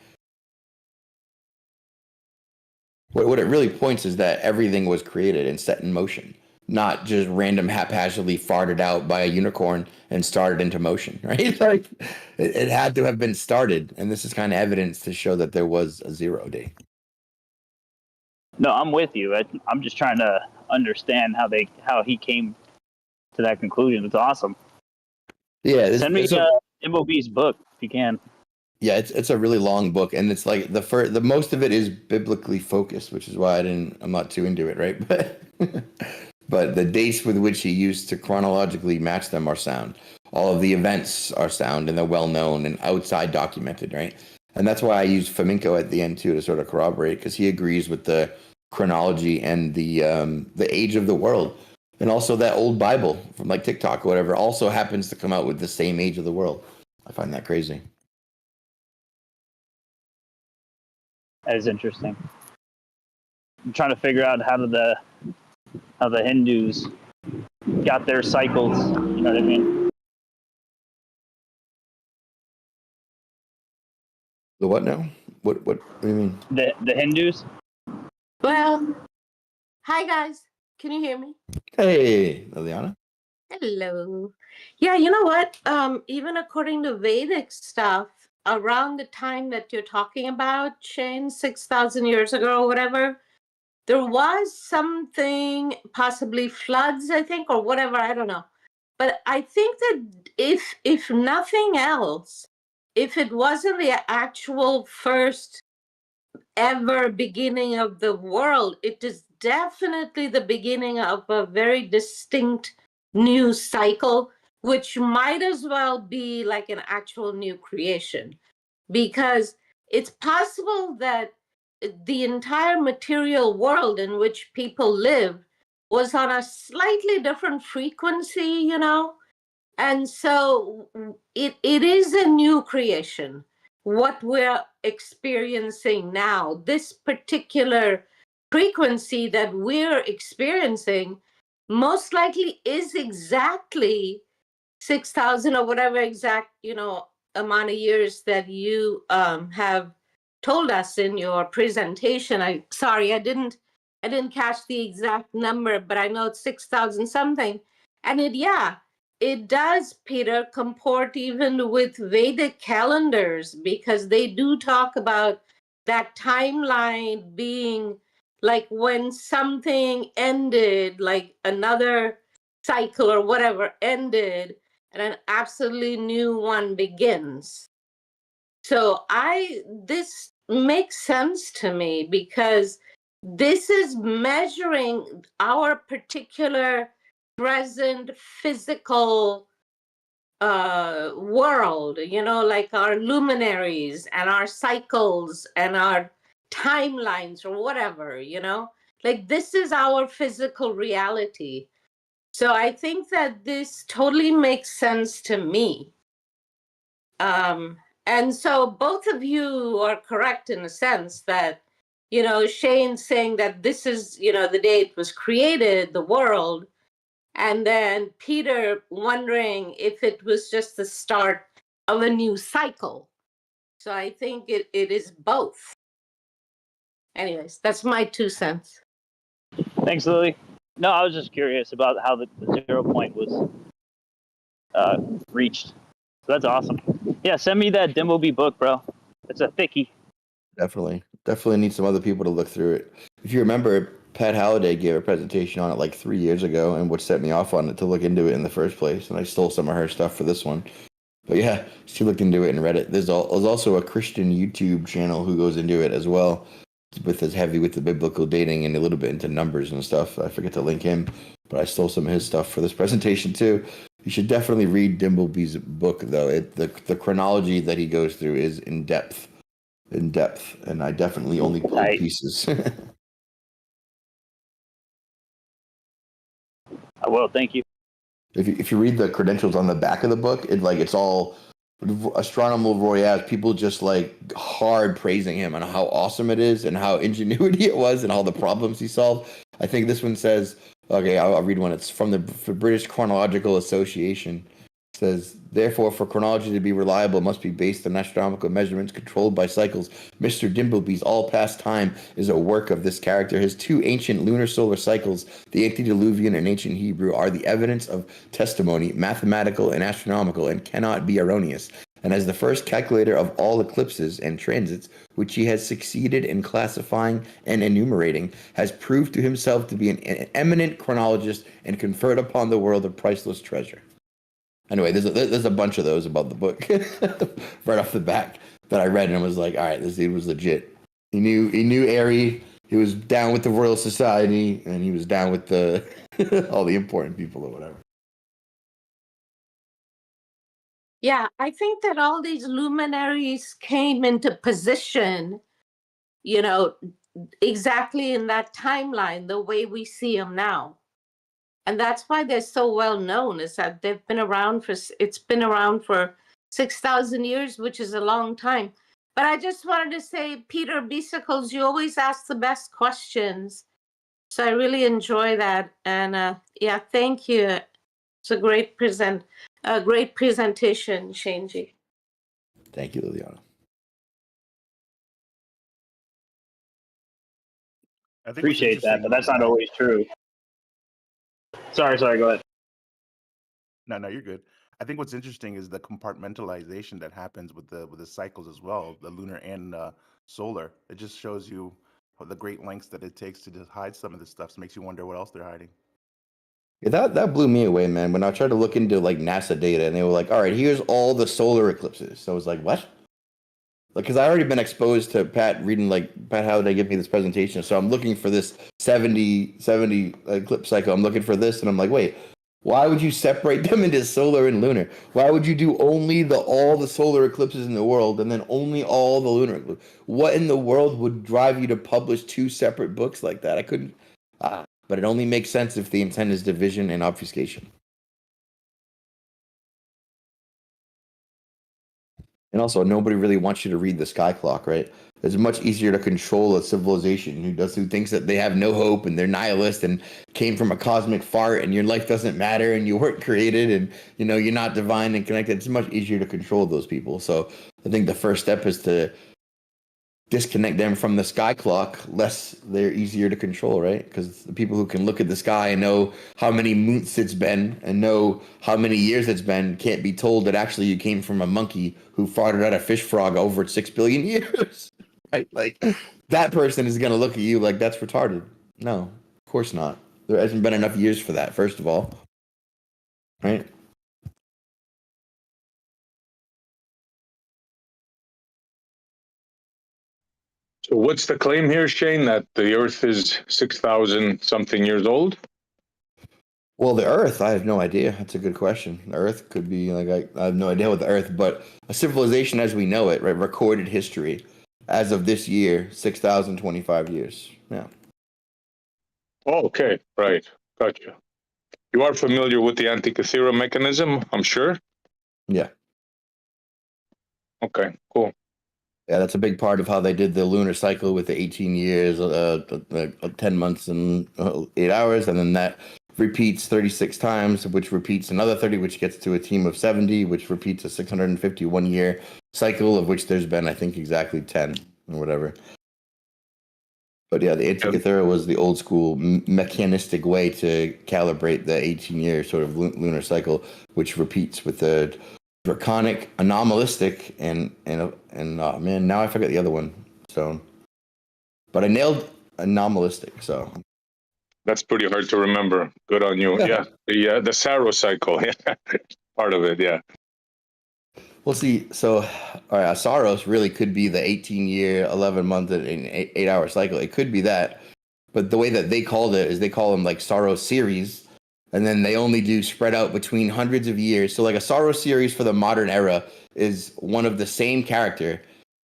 What it really points is that everything was created and set in motion, not just random haphazardly farted out by a unicorn and started into motion, right? Like it had to have been started, and this is kind of evidence to show that there was a 0 day. No, I'm with you. I'm just trying to understand how he came to that conclusion. It's awesome. Yeah, send me MOB's book if you can. Yeah, it's a really long book, and it's like the most of it is biblically focused, which is why I'm not too into it, right? But the dates with which he used to chronologically match them are sound. All of the events are sound, and they're well known and outside documented, right? And that's why I used Fominko at the end too to sort of corroborate, because he agrees with the chronology and the age of the world, and also that old Bible from like TikTok or whatever also happens to come out with the same age of the world. I find that crazy. That is interesting. I'm trying to figure out how the Hindus got their cycles. You know what I mean? The what now? What do you mean? The Hindus? Well, hi guys. Can you hear me? Hey, Liliana. Hello. Yeah, you know what? Even according to Vedic stuff, around the time that you're talking about, Shane, 6,000 years ago or whatever, there was something, possibly floods, I think, or whatever, I don't know. But I think that if nothing else, if it wasn't the actual first ever beginning of the world, it is definitely the beginning of a very distinct new cycle, which might as well be like an actual new creation, because it's possible that the entire material world in which people live was on a slightly different frequency, you know? And so it is a new creation. What we're experiencing now, this particular frequency that we're experiencing, most likely is exactly 6,000 or whatever exact, amount of years that you have told us in your presentation. I didn't catch the exact number, but I know it's 6,000 something. And it does, Peter, comport even with Vedic calendars, because they do talk about that timeline being like when something ended, like another cycle or whatever ended, and an absolutely new one begins. So this makes sense to me, because this is measuring our particular present physical world, like our luminaries and our cycles and our timelines or whatever, like this is our physical reality. So I think that this totally makes sense to me. And so both of you are correct in a sense that, Shane's saying that this is, the day it was created, the world, and then Peter wondering if it was just the start of a new cycle. So I think it is both. Anyways, that's my 2 cents. Thanks, Lily. No, I was just curious about how the 0 point was reached. So that's awesome. Yeah, send me that Dimbleby book, bro. It's a thickie. Definitely need some other people to look through it. If you remember, Pat Halliday gave a presentation on it like 3 years ago, and what set me off on it to look into it in the first place. And I stole some of her stuff for this one. But yeah, she looked into it and read it. There's also a Christian YouTube channel who goes into it as well, with as heavy with the biblical dating and a little bit into numbers and stuff. I forget to link him, but I stole some of his stuff for this presentation too. You should definitely read Dimbleby's book, though. The chronology that he goes through is in depth, and I definitely only pulled pieces. I will. Thank you. If you read the credentials on the back of the book, it's all Astronomer Royale, people just like hard praising him on how awesome it is and how ingenuity it was and all the problems he solved. I think this one says, okay, I'll read one. It's from the British Chronological Association. It says, therefore, for chronology to be reliable, it must be based on astronomical measurements controlled by cycles. Mr. Dimbleby's All Past Time is a work of this character. His two ancient lunar solar cycles, the antediluvian and ancient Hebrew, are the evidence of testimony, mathematical and astronomical, and cannot be erroneous. And as the first calculator of all eclipses and transits, which he has succeeded in classifying and enumerating, has proved to himself to be an eminent chronologist and conferred upon the world a priceless treasure. Anyway, there's a bunch of those about the book right off the back that I read, and I was like, all right, this dude was legit. He knew Airy. He was down with the Royal Society, and he was down with the all the important people or whatever. Yeah, I think that all these luminaries came into position, exactly in that timeline, the way we see them now. And that's why they're so well known, is that it's been around for 6,000 years, which is a long time. But I just wanted to say, Peter Bicycles, you always ask the best questions. So I really enjoy that. And yeah, thank you. It's a great presentation, Shanji. Thank you, Liliana. I think Appreciate that, but that's not always true. Sorry, go ahead. No, you're good. I think what's interesting is the compartmentalization that happens with the cycles as well, the lunar and solar. It just shows you the great lengths that it takes to just hide some of this stuff. So it makes you wonder what else they're hiding. Yeah, that blew me away, man. When I tried to look into like NASA data, and they were like, "All right, here's all the solar eclipses." So I was like, "What?" Like, because I already been exposed to Pat reading, like, Pat, how did I give me this presentation? So I'm looking for this 70 eclipse cycle. I'm looking for this, and I'm like, wait, why would you separate them into solar and lunar? Why would you do only all the solar eclipses in the world and then only all the lunar eclipses? What in the world would drive you to publish two separate books like that? I couldn't. But it only makes sense if the intent is division and obfuscation. And also, nobody really wants you to read the sky clock, right? It's much easier to control a civilization who thinks that they have no hope and they're nihilist and came from a cosmic fart and your life doesn't matter and you weren't created and you're not divine and connected. It's much easier to control those people. So I think the first step is to disconnect them from the sky clock, less they're easier to control, right? Because the people who can look at the sky and know how many moons it's been and know how many years it's been can't be told that actually you came from a monkey who farted out a fish frog over 6 billion years, right? Like, that person is going to look at you like that's retarded. No, of course not. There hasn't been enough years for that, first of all, right? So what's the claim here, Shane, that the Earth is 6,000 something years old? Well, the Earth, I have no idea. That's a good question. The Earth could be like, I have no idea what the Earth, but a civilization as we know it, right? Recorded history as of this year, 6,025 years. Yeah. Oh, okay, right. Gotcha. You are familiar with the Antikythera mechanism, I'm sure? Yeah. Okay, cool. Yeah, that's a big part of how they did the lunar cycle with the 18 years, 10 months and 8 hours, and then that repeats 36 times, which repeats another 30, which gets to a team of 70, which repeats a 651-year cycle, of which there's been, I think, exactly 10 or whatever. But yeah, the Antikythera was the old school mechanistic way to calibrate the 18-year sort of lunar cycle, which repeats with the draconic, anomalistic, and man, now I forget the other one. So, but I nailed anomalistic. So That's pretty hard to remember. Good on you. Yeah, the Saros cycle. Yeah, part of it. Yeah. we'll see. So, all right, Saros really could be the 18-year, 11-month, and 8-hour cycle. It could be that, but the way that they called it is they call them like Saros series, and then they only do spread out between hundreds of years. So, like a Saros series for the modern era is one of the same character.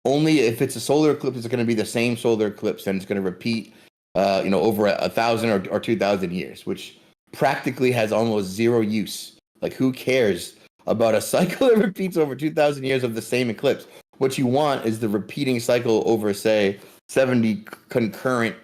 Only if it's a solar eclipse, it's going to be the same solar eclipse, and it's going to repeat, over 1,000 or 2,000 years, which practically has almost zero use. Like, who cares about a cycle that repeats over 2,000 years of the same eclipse? What you want is the repeating cycle over, say, 70 concurrent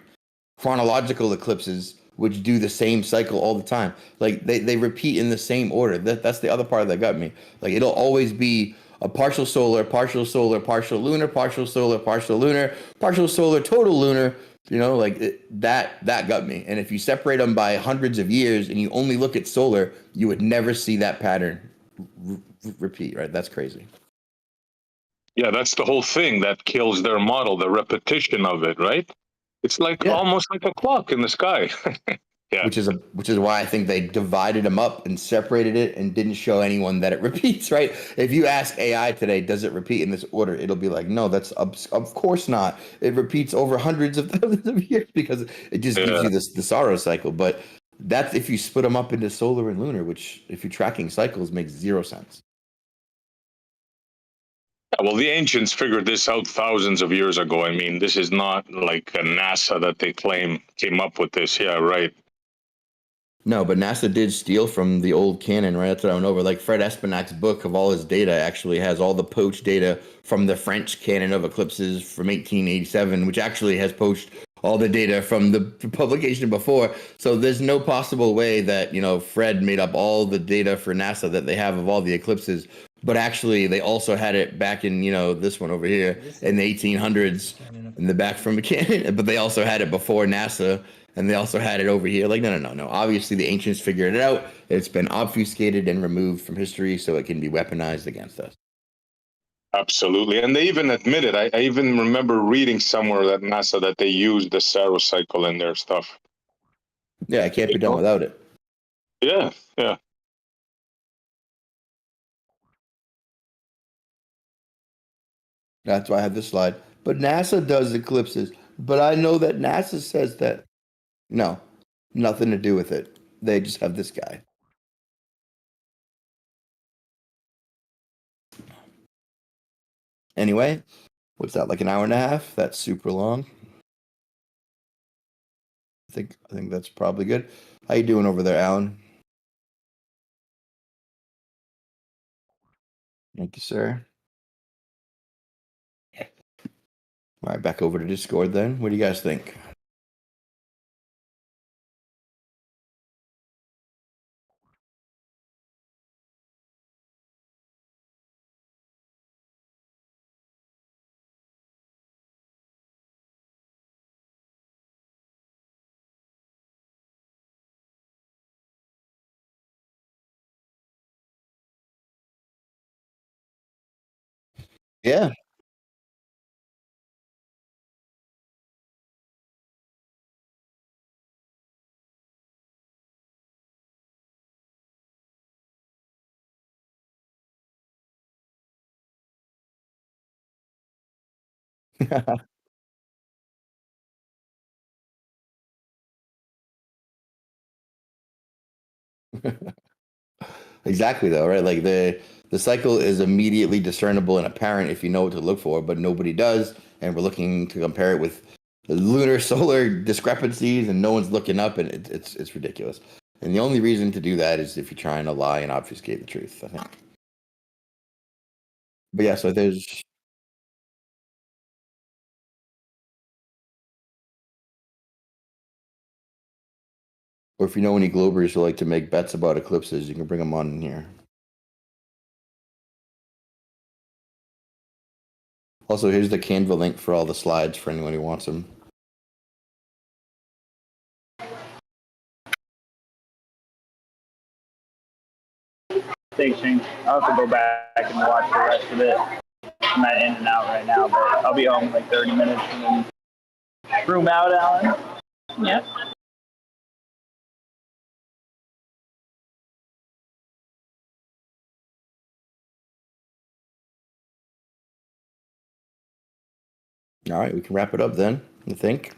chronological eclipses, which do the same cycle all the time. Like they repeat in the same order. That's the other part that got me. Like it'll always be a partial solar, partial solar, partial lunar, partial solar, partial lunar, partial solar, total lunar. That got me. And if you separate them by hundreds of years and you only look at solar, you would never see that pattern repeat. Right? That's crazy. Yeah, that's the whole thing that kills their model, the repetition of it, right? It's like almost like a clock in the sky. Yeah. Which is why I think they divided them up and separated it and didn't show anyone that it repeats, right? If you ask AI today, does it repeat in this order? It'll be like, no, that's of course not. It repeats over hundreds of thousands of years because it just gives you the Saros cycle. But that's if you split them up into solar and lunar, which if you're tracking cycles makes zero sense. Yeah, well, the ancients figured this out thousands of years ago. I mean, this is not like a NASA that they claim came up with this. Yeah, right. No, but NASA did steal from the old canon, right? That's what I went over. Like Fred Espenak's book of all his data actually has all the poached data from the French canon of eclipses from 1887, which actually has poached all the data from the publication before. So there's no possible way that, Fred made up all the data for NASA that they have of all the eclipses. But actually, they also had it back in, this one over here in the 1800s in the back from the canon. But they also had it before NASA. And they also had it over here. Like, no. Obviously, the ancients figured it out. It's been obfuscated and removed from history so it can be weaponized against us. Absolutely. And they even admit it. I even remember reading somewhere at NASA that they used the Saros cycle in their stuff. Yeah, it can't be done without it. Yeah, yeah. That's why I have this slide. But NASA does eclipses. But I know that NASA says that, no, nothing to do with it. They just have this guy. Anyway, what's that, like an hour and a half? That's super long. I think that's probably good. How you doing over there, Alan? Thank you, sir. All right, back over to Discord then. What do you guys think? Yeah. Exactly though, right? Like the cycle is immediately discernible and apparent if you know what to look for, but nobody does, and we're looking to compare it with the lunar solar discrepancies, and no one's looking up, and it's ridiculous. And the only reason to do that is if you're trying to lie and obfuscate the truth, I think. But yeah, so there's or if you know any Globers who like to make bets about eclipses, you can bring them on in here. Also, here's the Canva link for all the slides for anyone who wants them. Thanks, Shane. I'll have to go back and watch the rest of it. I'm not in and out right now, but I'll be home in like 30 minutes and then room out, Alan. Yep. All right, we can wrap it up then, I think.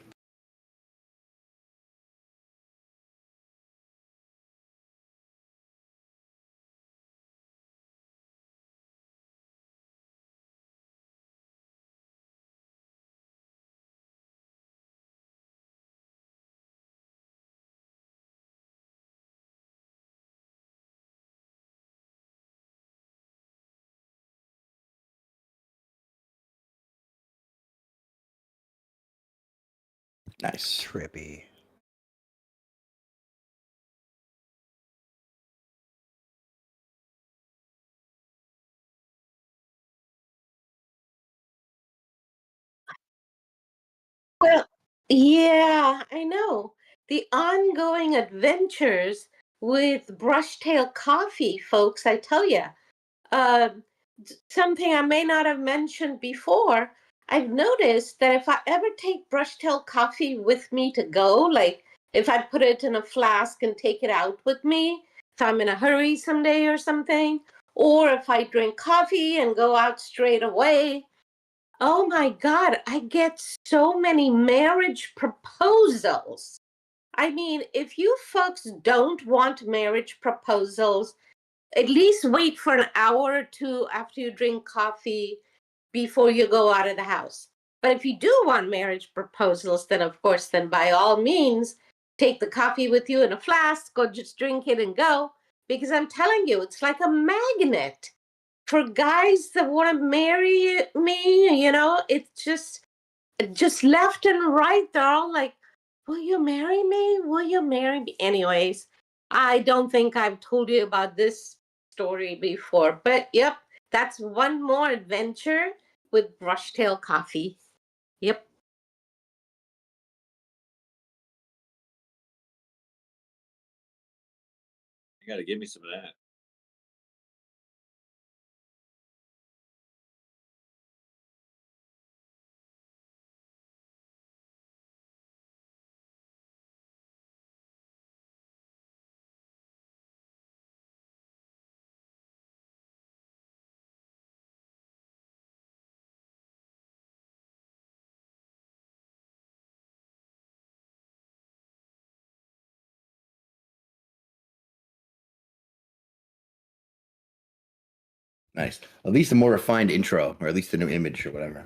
Nice. Trippy. Well, yeah, I know. The ongoing adventures with Brushtail Coffee, folks, I tell you. Something I may not have mentioned before, I've noticed that if I ever take Brushtail Coffee with me to go, like if I put it in a flask and take it out with me, if I'm in a hurry someday or something, or if I drink coffee and go out straight away, oh my God, I get so many marriage proposals. I mean, if you folks don't want marriage proposals, at least wait for an hour or two after you drink coffee before you go out of the house. But if you do want marriage proposals, then of course, then by all means, take the coffee with you in a flask or just drink it and go. Because I'm telling you, it's like a magnet for guys that want to marry me. You know, it's just left and right. They're all like, will you marry me? Will you marry me? Anyways, I don't think I've told you about this story before, but yep, that's one more adventure with Brushtail Coffee. Yep. You got to give me some of that. Nice. At least a more refined intro, or at least a new image or whatever.